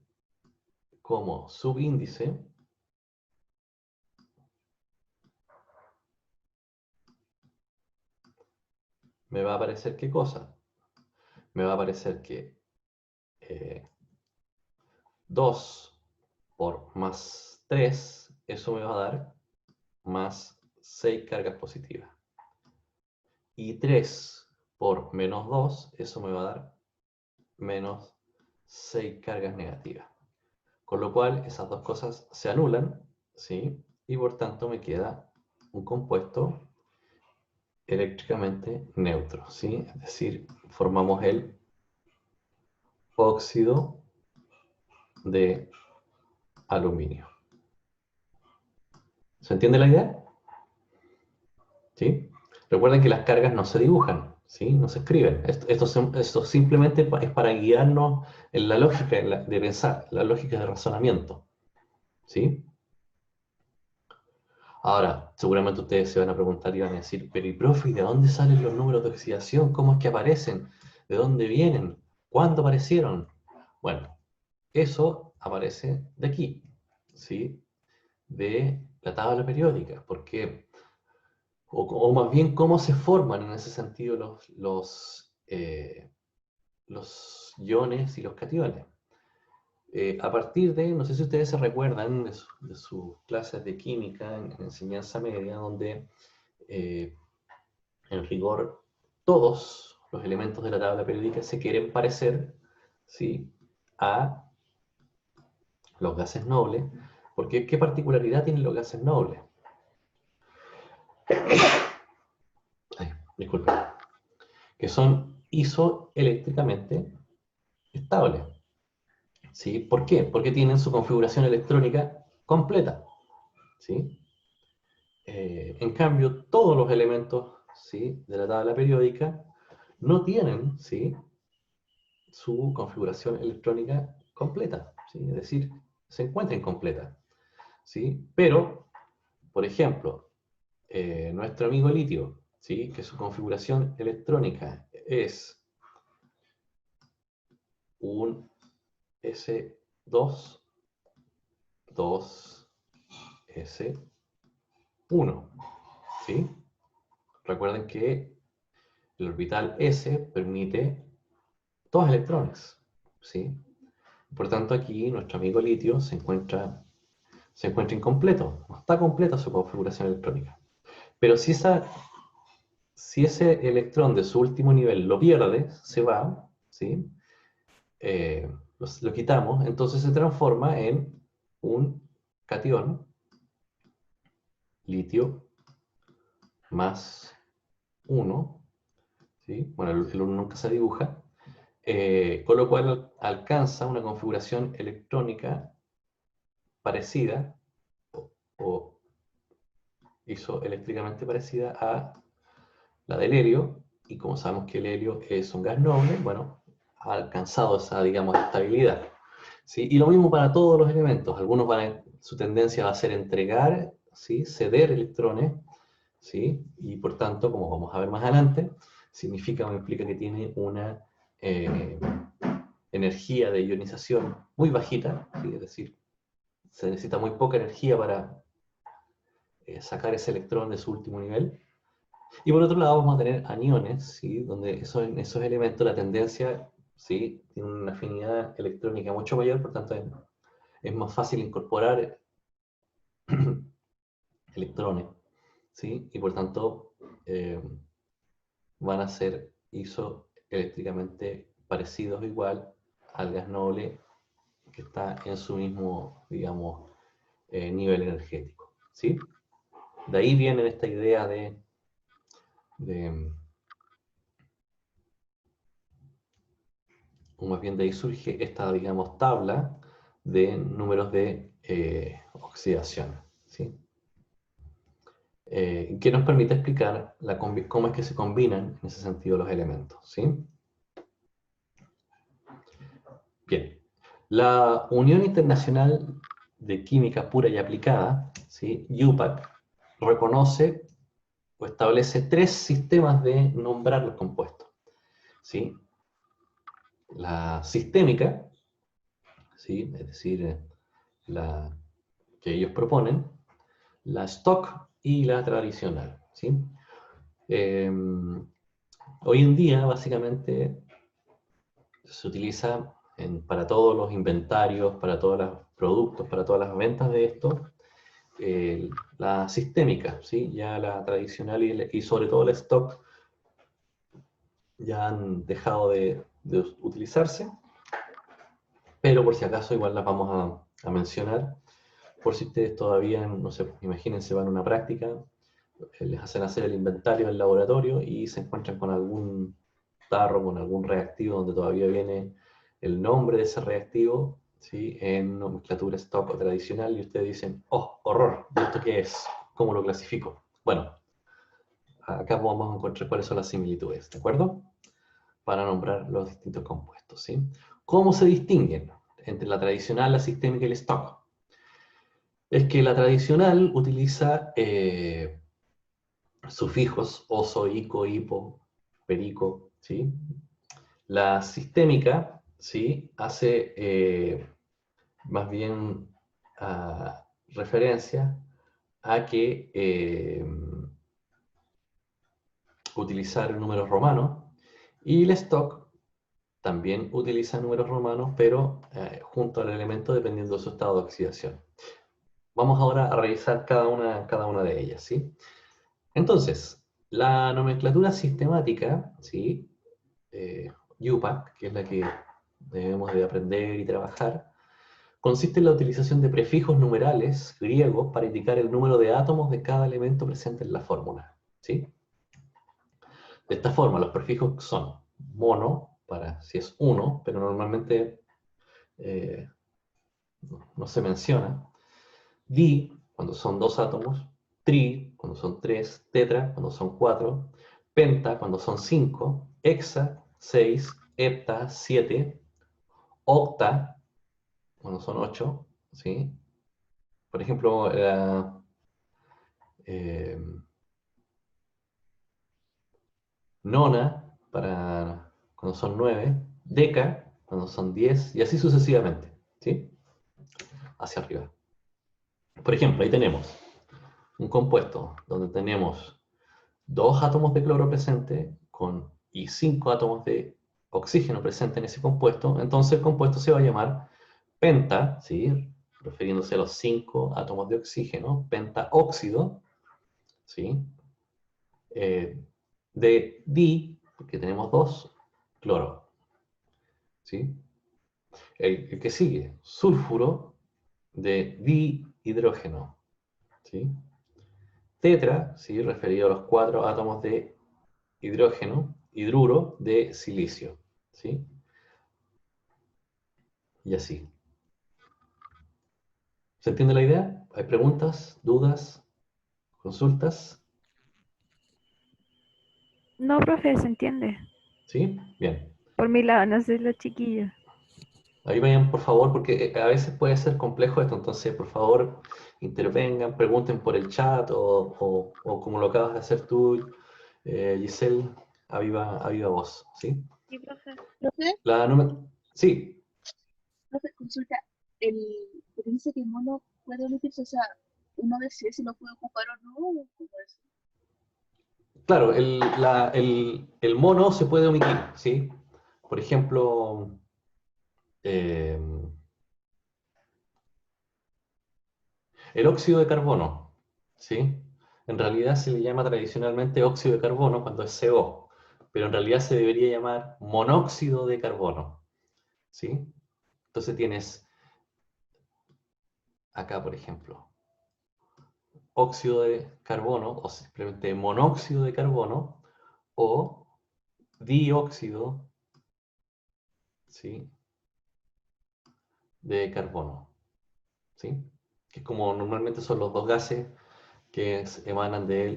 Como subíndice, me va a aparecer ¿qué cosa? Me va a aparecer que 2 por más 3, eso me va a dar más 6 cargas positivas. Y 3 por menos 2, eso me va a dar menos 6 cargas negativas. Con lo cual, esas dos cosas se anulan, ¿sí? Y por tanto me queda un compuesto eléctricamente neutro, ¿sí? Es decir, formamos el óxido de aluminio. ¿Se entiende la idea? ¿Sí? Recuerden que las cargas no se dibujan, ¿sí? No se escriben. Esto simplemente es para guiarnos en la lógica de pensar, la lógica de razonamiento, ¿sí? Ahora, seguramente ustedes se van a preguntar y van a decir, pero ¿y profe, ¿y de dónde salen los números de oxidación? ¿Cómo es que aparecen? ¿De dónde vienen? ¿Cuándo aparecieron? Bueno, eso aparece de aquí, ¿sí? De la tabla periódica, porque, o más bien cómo se forman en ese sentido los iones y los cationes. A partir de, no sé si ustedes se recuerdan de sus clases de química en enseñanza media, donde en rigor todos los elementos de la tabla periódica se quieren parecer, ¿sí?, a los gases nobles, porque ¿qué particularidad tienen los gases nobles? Ay, disculpen. Que son isoeléctricamente estables. ¿Sí? ¿Por qué? Porque tienen su configuración electrónica completa. ¿Sí? En cambio, todos los elementos, ¿sí?, de la tabla periódica no tienen, ¿sí?, su configuración electrónica completa. ¿Sí? Es decir, se encuentra incompleta. ¿Sí? Pero, por ejemplo, nuestro amigo litio, ¿sí?, que su configuración electrónica es un S2, 2S1, ¿sí? Recuerden que el orbital S permite 2 electrones, ¿sí? Por tanto, aquí nuestro amigo litio se encuentra incompleto, no está completa su configuración electrónica. Pero si ese electrón de su último nivel lo pierde, se va, ¿sí? Lo quitamos, entonces se transforma en un catión, litio más 1, ¿sí? Bueno, el 1 nunca se dibuja, con lo cual alcanza una configuración electrónica parecida o isoeléctricamente parecida a la del helio, y como sabemos que el helio es un gas noble, bueno, ha alcanzado esa, digamos, estabilidad. ¿Sí? Y lo mismo para todos los elementos. Algunos su tendencia va a ser entregar, ¿sí?, ceder electrones, ¿sí? Y por tanto, como vamos a ver más adelante, significa o implica que tiene una energía de ionización muy bajita, ¿sí? Es decir, se necesita muy poca energía para sacar ese electrón de su último nivel. Y por otro lado vamos a tener aniones, ¿sí?, donde esos elementos, la tendencia, ¿sí?, tiene una afinidad electrónica mucho mayor, por tanto es más fácil incorporar electrones, ¿sí? Y por tanto van a ser isoeléctricamente parecidos igual al gas noble que está en su mismo, digamos, nivel energético, ¿sí? De ahí viene esta idea de o más bien de ahí surge esta, digamos, tabla de números de oxidación, ¿sí? Que nos permite explicar cómo es que se combinan en ese sentido los elementos, ¿sí? Bien, la Unión Internacional de Química Pura y Aplicada, ¿sí?, UPAC, reconoce o establece 3 sistemas de nombrar los compuestos, ¿sí? La sistémica, ¿sí?, es decir, la que ellos proponen, la stock y la tradicional, ¿sí? Hoy en día, básicamente, se utiliza para todos los inventarios, para todos los productos, para todas las ventas de esto, la sistémica, ¿sí? Ya la tradicional y sobre todo el stock ya han dejado de utilizarse, pero por si acaso igual las vamos a mencionar, por si ustedes todavía, no sé, imagínense, van a una práctica, les hacen hacer el inventario del laboratorio y se encuentran con algún tarro, con algún reactivo donde todavía viene el nombre de ese reactivo, ¿sí? En nomenclatura stock o tradicional, y ustedes dicen, oh, horror, ¿y esto qué es? ¿Cómo lo clasifico? Bueno, acá vamos a encontrar cuáles son las similitudes, ¿de acuerdo? Para nombrar los distintos compuestos, ¿sí? ¿Cómo se distinguen entre la tradicional, la sistémica y el stock? Es que la tradicional utiliza sufijos oso, ico, hipo, perico, ¿sí? La sistémica, ¿sí? Hace más bien referencia a que utilizar números romanos, y el stock también utiliza números romanos, pero junto al elemento dependiendo de su estado de oxidación. Vamos ahora a revisar cada una de ellas, ¿sí? Entonces, la nomenclatura sistemática, ¿sí? UPAC, que es la que debemos de aprender y trabajar, consiste en la utilización de prefijos numerales griegos para indicar el número de átomos de cada elemento presente en la fórmula, ¿sí? De esta forma, los prefijos son mono, para si es uno, pero normalmente eh, no se menciona, di, cuando son dos átomos, tri, cuando son tres, tetra, cuando son cuatro, penta, cuando son cinco, hexa, seis, hepta, siete, octa, cuando son ocho, ¿sí? Por ejemplo, eh, nona, para cuando son nueve, deca, cuando son 10, y así sucesivamente, ¿sí? Hacia arriba. Por ejemplo, ahí tenemos un compuesto donde tenemos dos átomos de cloro presente y 5 átomos de oxígeno presente en ese compuesto. Entonces el compuesto se va a llamar penta, ¿sí? Refiriéndose a los 5 átomos de oxígeno, pentaóxido, ¿sí? De porque tenemos dos, cloro, ¿sí? El que sigue, sulfuro de dihidrógeno, ¿sí? Tetra, ¿sí? Referido a los 4 átomos de hidrógeno, hidruro de silicio, ¿sí? Y así. ¿Se entiende la idea? ¿Hay preguntas, dudas, consultas? No, profe, se entiende. ¿Sí? Bien. Por mi lado, no sé los chiquillos. Ahí vayan, por favor, porque a veces puede ser complejo esto, entonces, por favor, intervengan, pregunten por el chat o como lo acabas de hacer tú, Giselle, a viva voz, ¿sí? Sí, profe. Profe, La número... Sí, profe, consulta. El porque dice que mono puede omitirse, o sea, uno decide si lo puede ocupar o no, o cómo es. claro, el mono se puede omitir, ¿sí? Por ejemplo, eh, el óxido de carbono, ¿sí? En realidad se le llama tradicionalmente óxido de carbono cuando es CO, pero en realidad se debería llamar monóxido de carbono, ¿sí? Entonces tienes acá, por ejemplo, óxido de carbono o simplemente monóxido de carbono o dióxido, ¿sí? De carbono, ¿sí? Que es como normalmente son los dos gases que emanan de,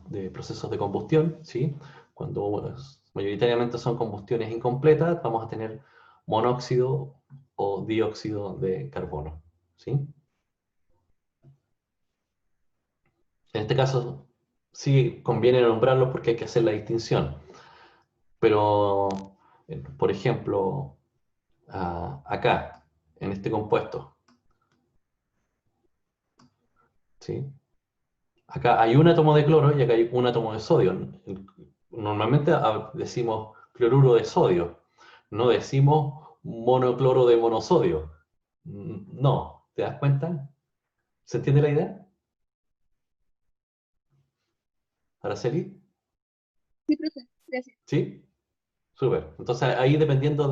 de procesos de combustión, ¿sí? Cuando mayoritariamente son combustiones incompletas, vamos a tener monóxido o dióxido de carbono, ¿sí? En este caso, sí conviene nombrarlos porque hay que hacer la distinción, pero, por ejemplo, acá, en este compuesto, ¿sí? Acá hay un átomo de cloro y acá hay un átomo de sodio. Normalmente decimos cloruro de sodio, no decimos monocloro de monosodio. No, ¿te das cuenta? ¿Se entiende la idea? ¿Araceli? Sí, profe, gracias. ¿Sí? Súper. Entonces ahí dependiendo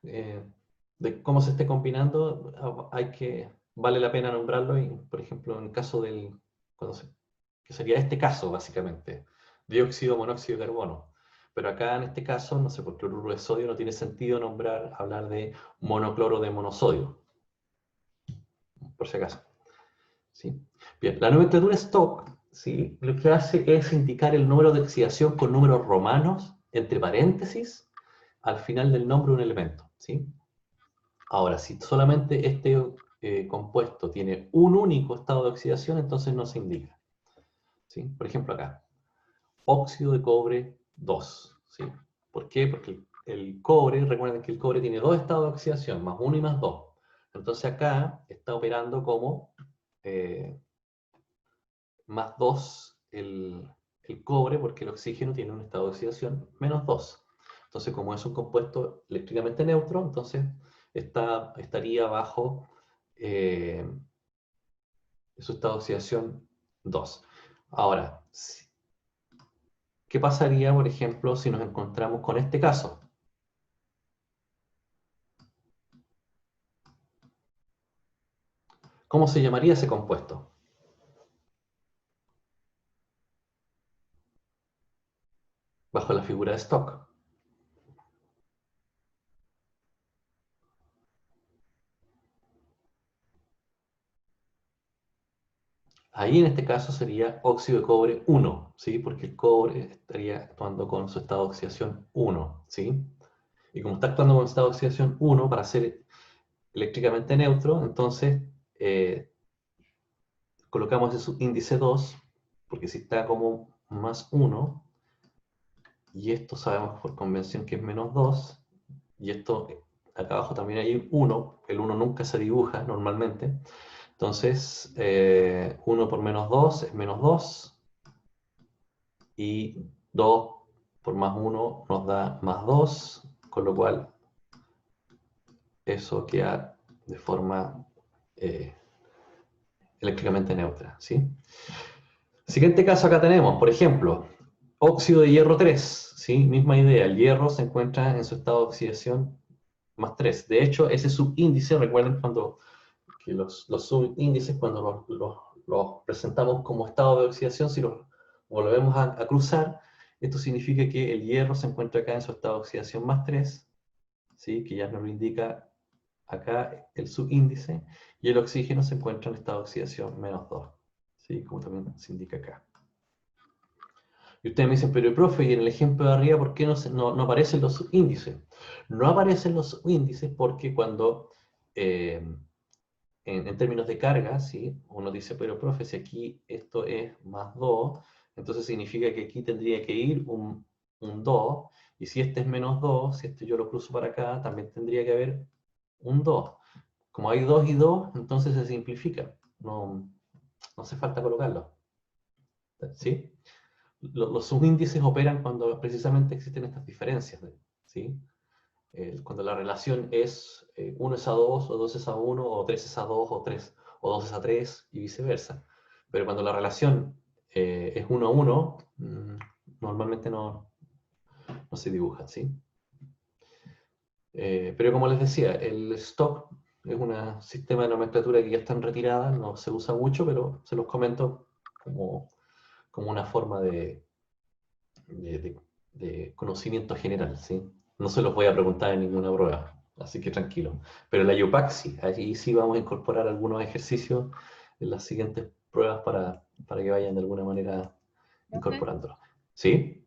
de cómo se esté combinando, vale la pena nombrarlo y, por ejemplo, en el caso que sería este caso básicamente, dióxido, monóxido de carbono. Pero acá en este caso, no sé, por cloruro de sodio no tiene sentido hablar de monocloro de monosodio, por si acaso. ¿Sí? Bien, la nomenclatura Stock, ¿sí? Lo que hace es indicar el número de oxidación con números romanos, entre paréntesis, al final del nombre de un elemento. ¿Sí? Ahora, si solamente este compuesto tiene un único estado de oxidación, entonces no se indica. ¿Sí? Por ejemplo, acá, óxido de cobre 2. ¿Sí? ¿Por qué? Porque el cobre, recuerden que el cobre tiene dos estados de oxidación, más 1 y más 2. Entonces acá está operando como más 2 el cobre, porque el oxígeno tiene un estado de oxidación menos 2. Entonces, como es un compuesto eléctricamente neutro, entonces estaría bajo su estado de oxidación 2. Ahora, ¿qué pasaría, por ejemplo, si nos encontramos con este caso? ¿Cómo se llamaría ese compuesto? Bajo la figura de Stock. Ahí en este caso sería óxido de cobre 1, ¿sí? Porque el cobre estaría actuando con su estado de oxidación 1, ¿sí? Y como está actuando con estado de oxidación 1 para ser eléctricamente neutro, entonces colocamos ese índice 2, porque si está como más 1, y esto sabemos por convención que es menos 2, y esto acá abajo también hay 1, el 1 nunca se dibuja normalmente, entonces 1 por menos 2 es menos 2, y 2 por más 1 nos da más 2, con lo cual eso queda de forma eh, eléctricamente neutra, ¿sí? Siguiente caso acá tenemos, por ejemplo, óxido de hierro 3, ¿sí? Misma idea, el hierro se encuentra en su estado de oxidación más 3. De hecho, ese subíndice, recuerden que los subíndices, cuando los presentamos como estado de oxidación, si los volvemos a cruzar, esto significa que el hierro se encuentra acá en su estado de oxidación más 3, ¿sí? Que ya nos lo indica acá el subíndice, y el oxígeno se encuentra en estado de oxidación menos 2, ¿sí? Como también se indica acá. Y ustedes me dicen, pero profe, y en el ejemplo de arriba, ¿por qué no aparecen los subíndices? No aparecen los subíndices porque cuando, en términos de carga, ¿sí? Uno dice, pero profe, si aquí esto es más 2, entonces significa que aquí tendría que ir un 2, y si este es menos 2, si este yo lo cruzo para acá, también tendría que haber un 2. Como hay 2 y 2, entonces se simplifica. No hace falta colocarlo. ¿Sí? Los subíndices operan cuando precisamente existen estas diferencias. ¿Sí? Cuando la relación es 1 es a 2, o 2 es a 1, o 3 es a 2, o 2 es a 3, y viceversa. Pero cuando la relación es 1 a 1, normalmente no se dibuja. ¿Sí? Pero como les decía, el stock es un sistema de nomenclatura que ya está en retirada, no se usa mucho, pero se los comento como una forma de conocimiento general, ¿sí? No se los voy a preguntar en ninguna prueba, así que tranquilo. Pero la IUPAC sí, allí sí vamos a incorporar algunos ejercicios en las siguientes pruebas para que vayan de alguna manera Profe, incorporándolo. ¿Sí?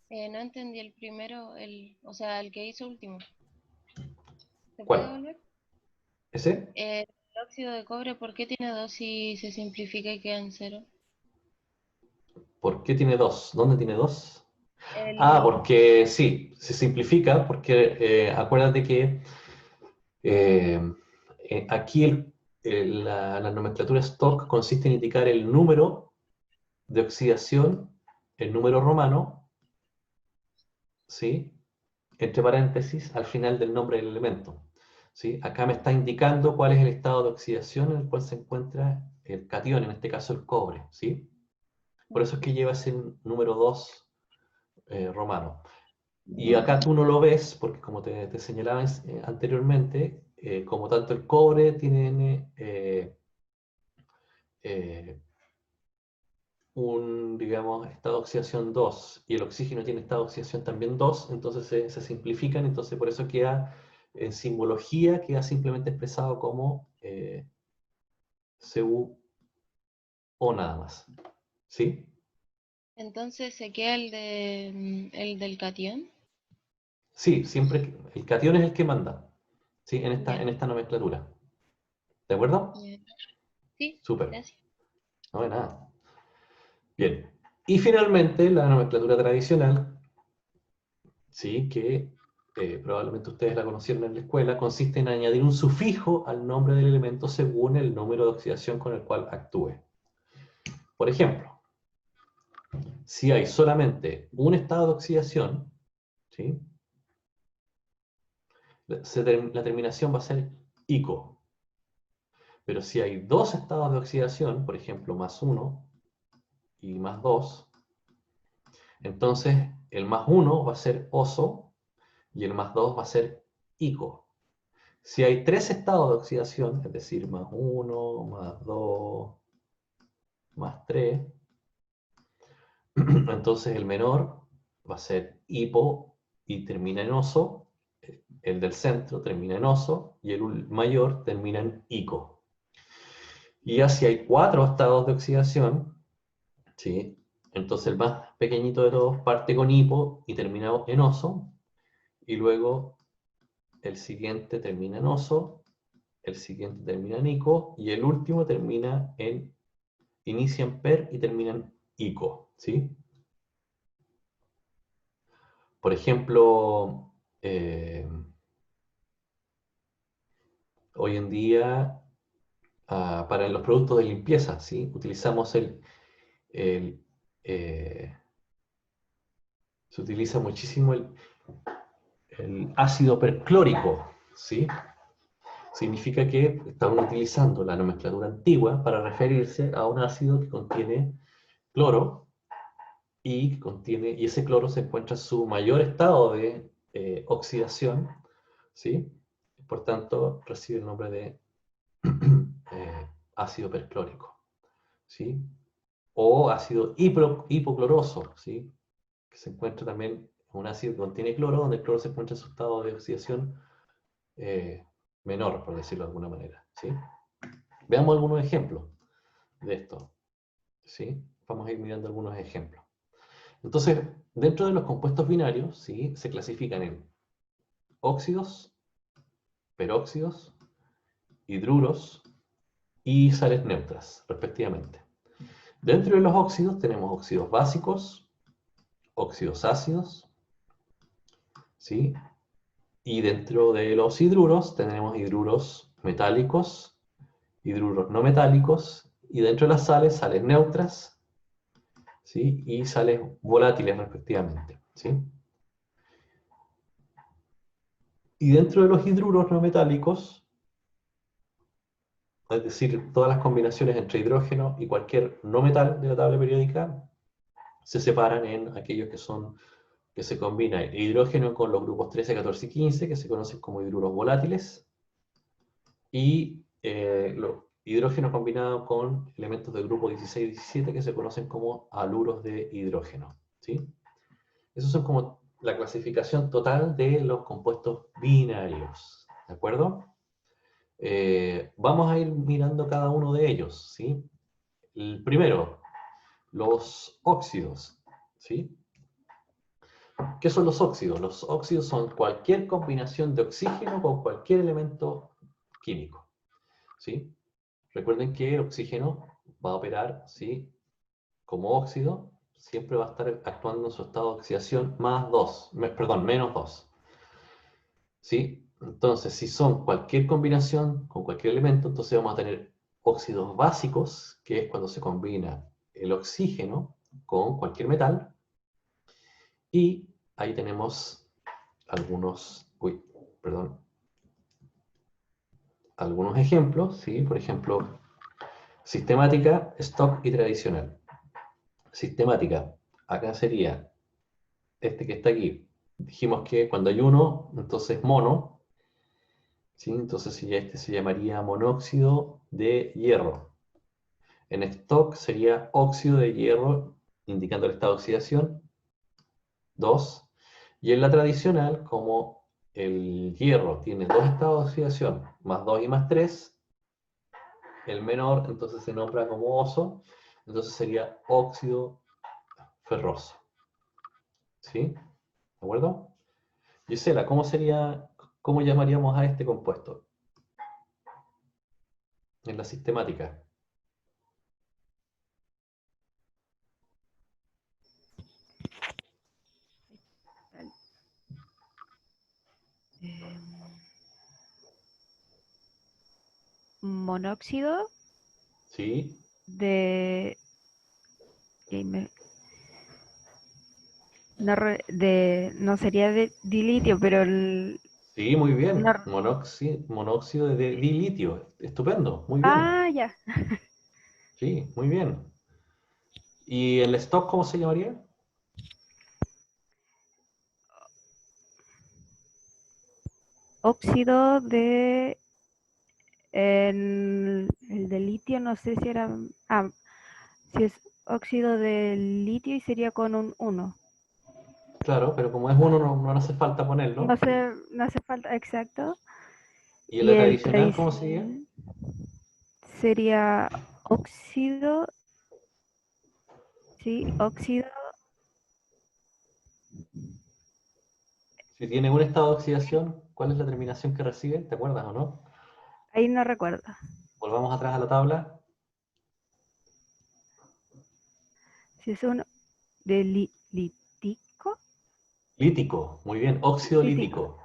no entendí el primero, o sea, el que hizo último. ¿Se puede ¿Cuál? volver? ¿Ese? El óxido de cobre, ¿por qué tiene dos si se simplifica y queda en cero? ¿Por qué tiene dos? ¿Dónde tiene dos? Ah, El, porque sí, se simplifica, porque acuérdate que eh, aquí la nomenclatura Stock consiste en indicar el número de oxidación, el número romano, ¿sí? Entre paréntesis, al final del nombre del elemento. ¿sí? Acá me está indicando cuál es el estado de oxidación en el cual se encuentra el catión, en este caso el cobre, ¿sí? Por eso es que lleva ese número 2 romano. Y acá tú no lo ves, porque como te señalaba anteriormente, como tanto el cobre tiene un, digamos, estado de oxidación 2 y el oxígeno tiene estado de oxidación también 2, entonces se simplifican, entonces por eso queda en simbología, queda simplemente expresado como CuO nada más. ¿Sí? Entonces se queda el del catión. Sí, siempre el catión es el que manda, ¿sí? En Ya, esta nomenclatura. ¿De acuerdo? ya. Sí, Súper. gracias. No hay nada. Bien. Y finalmente, la nomenclatura tradicional, ¿sí? Que probablemente ustedes la conocieron en la escuela, consiste en añadir un sufijo al nombre del elemento según el número de oxidación con el cual actúe. Por ejemplo, si hay solamente un estado de oxidación, ¿sí? La terminación va a ser ico. Pero si hay dos estados de oxidación, por ejemplo, más 1 y más 2, entonces el más 1 va a ser oso y el más 2 va a ser ico. Si hay tres estados de oxidación, es decir, más 1, más 2, más 3, entonces el menor va a ser hipo y termina en oso, el del centro termina en oso y el mayor termina en ico. Y ya si hay cuatro estados de oxidación, ¿sí? Entonces el más pequeñito de todos parte con hipo y termina en oso, y luego el siguiente termina en oso, el siguiente termina en ico, y el último inicia en per y termina en ico, ¿sí? Por ejemplo, hoy en día, para los productos de limpieza, ¿sí? Utilizamos el, se utiliza muchísimo el ácido perclórico, ¿sí? Significa que estamos utilizando la nomenclatura antigua para referirse a un ácido que contiene cloro y ese cloro se encuentra en su mayor estado de oxidación, ¿sí? Por tanto, recibe el nombre de ácido perclórico, ¿sí? O ácido hipocloroso, ¿sí? Que se encuentra también en un ácido que contiene cloro, donde el cloro se encuentra en su estado de oxidación eh, menor, por decirlo de alguna manera, ¿sí? Veamos algunos ejemplos de esto, ¿sí? Vamos a ir mirando algunos ejemplos. Entonces, dentro de los compuestos binarios, ¿sí? Se clasifican en óxidos, peróxidos, hidruros y sales neutras, respectivamente. Dentro de los óxidos tenemos óxidos básicos, óxidos ácidos, ¿sí? Y dentro de los hidruros tenemos hidruros metálicos, hidruros no metálicos, y dentro de las sales, sales neutras, ¿sí? Y sales volátiles, respectivamente, ¿sí? Y dentro de los hidruros no metálicos, es decir, todas las combinaciones entre hidrógeno y cualquier no metal de la tabla periódica, se separan en aquellos que se combina el hidrógeno con los grupos 13, 14 y 15, que se conocen como hidruros volátiles, y los hidrógeno combinado con elementos del grupo 16 y 17, que se conocen como haluros de hidrógeno, ¿sí? Esos son como la clasificación total de los compuestos binarios, ¿de acuerdo? Vamos a ir mirando cada uno de ellos, ¿sí? El primero, los óxidos, ¿sí? ¿Qué son los óxidos? Los óxidos son cualquier combinación de oxígeno con cualquier elemento químico, ¿sí? Recuerden que el oxígeno va a operar, ¿sí? Como óxido, siempre va a estar actuando en su estado de oxidación menos 2, ¿sí? Entonces, si son cualquier combinación con cualquier elemento, entonces vamos a tener óxidos básicos, que es cuando se combina el oxígeno con cualquier metal, y ahí tenemos algunos, perdón, algunos ejemplos, ¿sí? Por ejemplo, sistemática, stock y tradicional. Sistemática, acá sería este que está aquí. Dijimos que cuando hay uno, entonces mono, ¿sí? Entonces este se llamaría monóxido de hierro. En stock sería óxido de hierro, indicando el estado de oxidación, 2. Y en la tradicional, como el hierro tiene dos estados de oxidación, más 2 y más 3, el menor entonces se nombra como oso, entonces sería óxido ferroso. ¿Sí? ¿De acuerdo? Gisela, cómo llamaríamos a este compuesto en la sistemática? Monóxido ¿Sí? de, y me- no, no sería de dilitio, pero Sí, muy bien. no- Monóxido de dilitio. Estupendo, muy bien. ah, ya. Sí, muy bien. ¿Y el stock cómo se llamaría? Óxido de el de litio, no sé si era, si es óxido de litio y sería con un uno. Claro, pero como es uno, no hace falta No ponerlo. sé, no hace falta, exacto. ¿Y en Y la el tradicional cómo sería? tradicional sería óxido, sí, óxido, Si tiene un estado de oxidación, ¿cuál es la terminación que recibe? ¿Te acuerdas o no? ahí no recuerdo. Volvamos atrás a la tabla. Si es uno de lítico, Lítico, muy bien. Óxido lítico, lítico.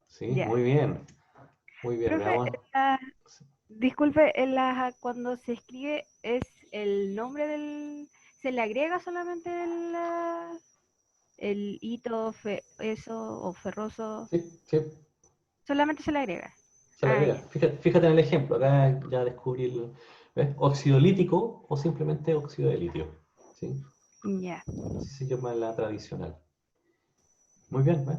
Sí, ya. muy bien. Muy bien, Profe, veamos. disculpe, cuando se escribe es el nombre se le agrega solamente el hito, eso o ferroso, Sí, sí, solamente se le agrega. se le Ah, agrega. ya, Fíjate en el ejemplo. Acá ya descubrí ¿ves? Óxido lítico o simplemente óxido de litio. ¿Sí? ya, Así se llama en la tradicional. Muy bien, ¿ves?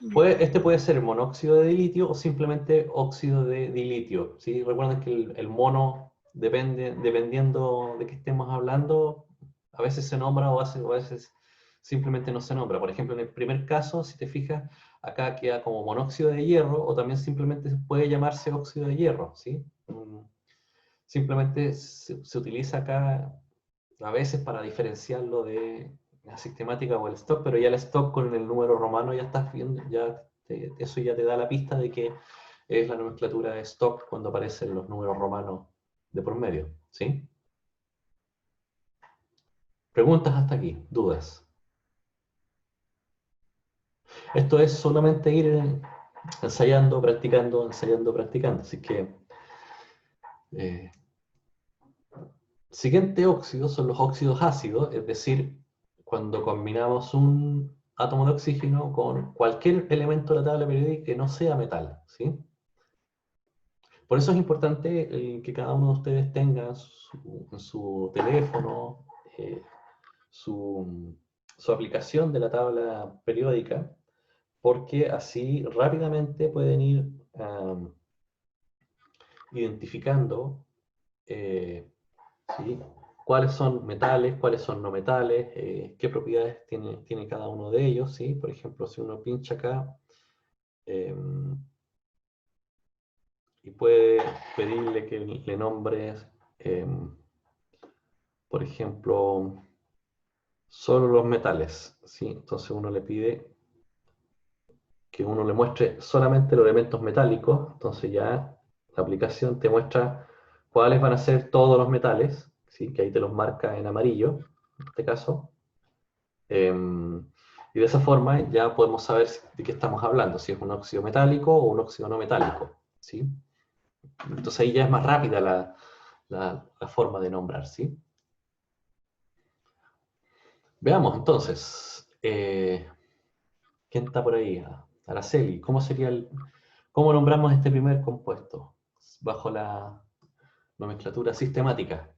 ya. Este puede ser monóxido de dilitio o simplemente óxido de dilitio. ¿Sí? Recuerden que el mono, dependiendo de qué estemos hablando, a veces se nombra o a veces simplemente no se nombra. Por ejemplo, en el primer caso, si te fijas, acá queda como monóxido de hierro o también simplemente puede llamarse óxido de hierro. ¿Sí? Simplemente se utiliza acá a veces para diferenciarlo de la sistemática o el stock, pero ya el stock con el número romano ya estás viendo, eso ya te da la pista de que es la nomenclatura de stock cuando aparecen los números romanos de por medio, ¿sí? Preguntas hasta aquí, dudas. Esto es solamente ir ensayando, practicando, ensayando, practicando, así que eh, siguiente óxido son los óxidos ácidos, es decir, cuando combinamos un átomo de oxígeno con cualquier elemento de la tabla periódica que no sea metal, ¿sí? Por eso es importante que cada uno de ustedes tenga en su teléfono eh, su, su aplicación de la tabla periódica, porque así rápidamente pueden ir identificando eh, ¿sí? Cuáles son metales, cuáles son no metales, qué propiedades tiene cada uno de ellos, ¿sí? Por ejemplo, si uno pincha acá eh, y puede pedirle que le nombres, eh, por ejemplo, solo los metales, ¿sí? Entonces uno le pide que uno le muestre solamente los elementos metálicos, entonces ya la aplicación te muestra cuáles van a ser todos los metales, ¿sí? Que ahí te los marca en amarillo, en este caso. Y de esa forma ya podemos saber de qué estamos hablando, si es un óxido metálico o un óxido no metálico, ¿sí? Entonces ahí ya es más rápida la forma de nombrar, ¿sí? Veamos entonces, ¿quién está por ahí? Araceli, ¿cómo nombramos este primer compuesto? bajo la nomenclatura sistemática.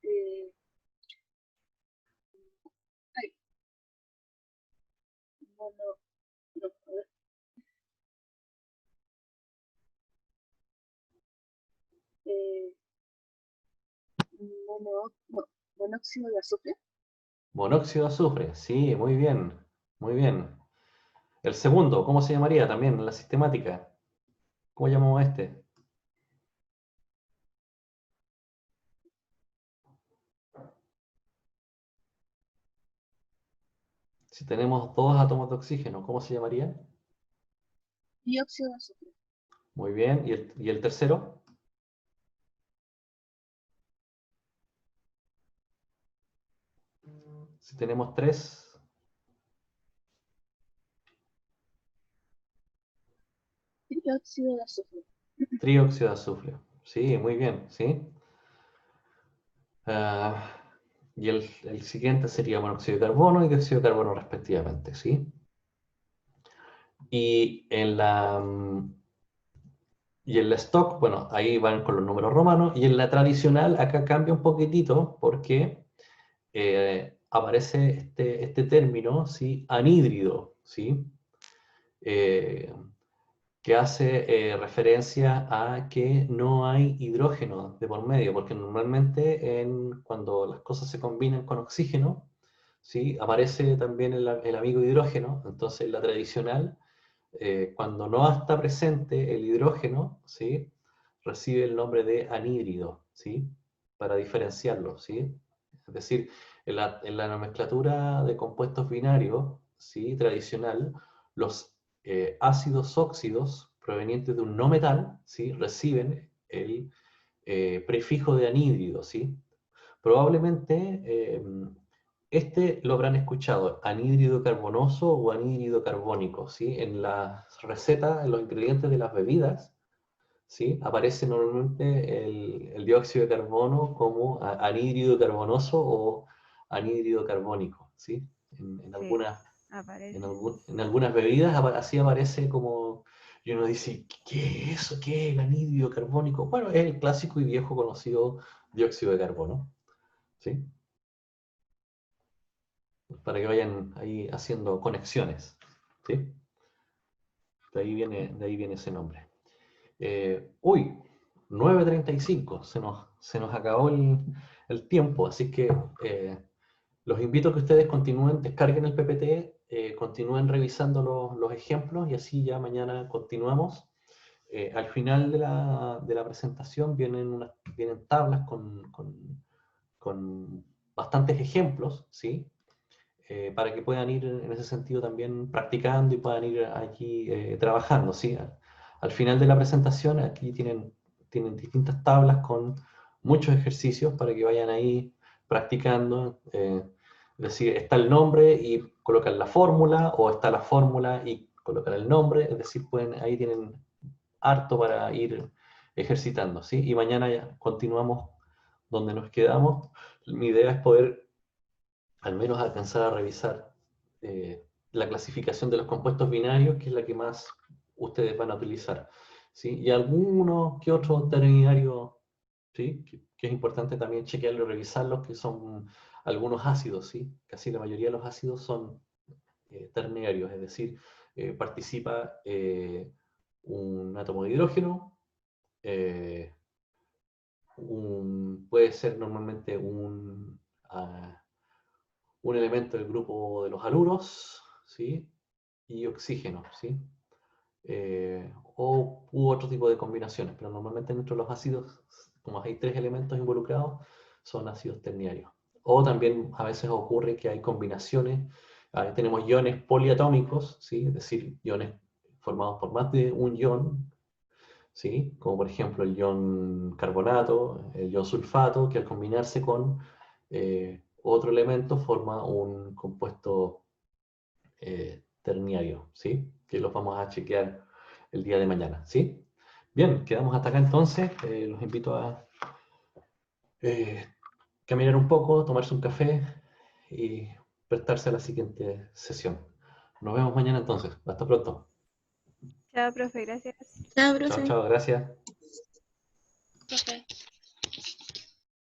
Eh, ay, mono, no, a ver, eh, monóxido de azufre. Monóxido de azufre, sí, muy bien, muy bien. El segundo, ¿cómo se llamaría también en la sistemática? ¿Cómo llamamos a este? Si tenemos dos átomos de oxígeno, ¿cómo se llamaría? Dióxido de azufre. Muy bien, ¿y el tercero? Si tenemos tres, Dióxido de azufre. trióxido de azufre. Sí, muy bien, ¿sí? Ah, y el siguiente sería monóxido de carbono y dióxido de carbono respectivamente, ¿sí? Y y en la stock, bueno, ahí van con los números romanos, y en la tradicional acá cambia un poquitito porque aparece este término, ¿sí? Anhídrido, ¿sí? Eh, que hace referencia a que no hay hidrógeno de por medio, porque normalmente cuando las cosas se combinan con oxígeno, ¿sí? Aparece también el amigo hidrógeno, entonces la tradicional, cuando no está presente el hidrógeno, ¿sí? Recibe el nombre de anhídrido, ¿sí? Para diferenciarlo, ¿sí? Es decir, en la nomenclatura de compuestos binarios, ¿sí? Tradicional, los ácidos óxidos provenientes de un no metal, ¿sí? Reciben el prefijo de anhídrido, ¿sí? Probablemente este lo habrán escuchado, anhídrido carbonoso o anhídrido carbónico, ¿sí? En las recetas, en los ingredientes de las bebidas, ¿sí? Aparece normalmente el dióxido de carbono como anhídrido carbonoso o anhídrido carbónico, ¿sí? En Sí, algunas, aparece. en algunas bebidas así aparece como, y uno dice, ¿qué es eso? ¿Qué es el anhídrido carbónico? Bueno, es el clásico y viejo conocido dióxido de carbono, ¿sí? Para que vayan ahí haciendo conexiones, ¿sí? De ahí viene ese nombre. Uy, 9:35, se nos acabó el tiempo, así que los invito a que ustedes continúen, descarguen el PPT, continúen revisando los ejemplos y así ya mañana continuamos. Al final de la presentación vienen tablas con bastantes ejemplos, ¿sí? Para que puedan ir en ese sentido también practicando y puedan ir aquí trabajando, ¿sí? Al final de la presentación aquí tienen distintas tablas con muchos ejercicios para que vayan ahí practicando. Es decir, está el nombre y colocan la fórmula, o está la fórmula y colocan el nombre, es decir, ahí tienen harto para ir ejercitando, ¿sí? Y mañana ya continuamos donde nos quedamos. Mi idea es poder al menos alcanzar a revisar la clasificación de los compuestos binarios, que es la que más ustedes van a utilizar, ¿sí? Y algunos que otros ternarios, ¿sí? Que es importante también chequearlo y revisarlos, que son algunos ácidos, ¿sí? Casi la mayoría de los ácidos son ternarios, es decir, participa un átomo de hidrógeno, eh, puede ser normalmente un elemento del grupo de los haluros, ¿sí? Y oxígeno, ¿sí? U otro tipo de combinaciones, pero normalmente dentro de los ácidos, como hay tres elementos involucrados, son ácidos terciarios. O también a veces ocurre que hay combinaciones, tenemos iones poliatómicos, ¿sí? Es decir, iones formados por más de un ion, ¿sí? Como por ejemplo el ion carbonato, el ion sulfato, que al combinarse con otro elemento forma un compuesto terniario, ¿sí? Que los vamos a chequear el día de mañana, ¿sí? Bien, quedamos hasta acá entonces. Los invito a caminar un poco, tomarse un café y prestarse a la siguiente sesión. Nos vemos mañana entonces. Hasta pronto. Chao, profe, gracias. Chao, Chao, profe. chao, gracias. Profe.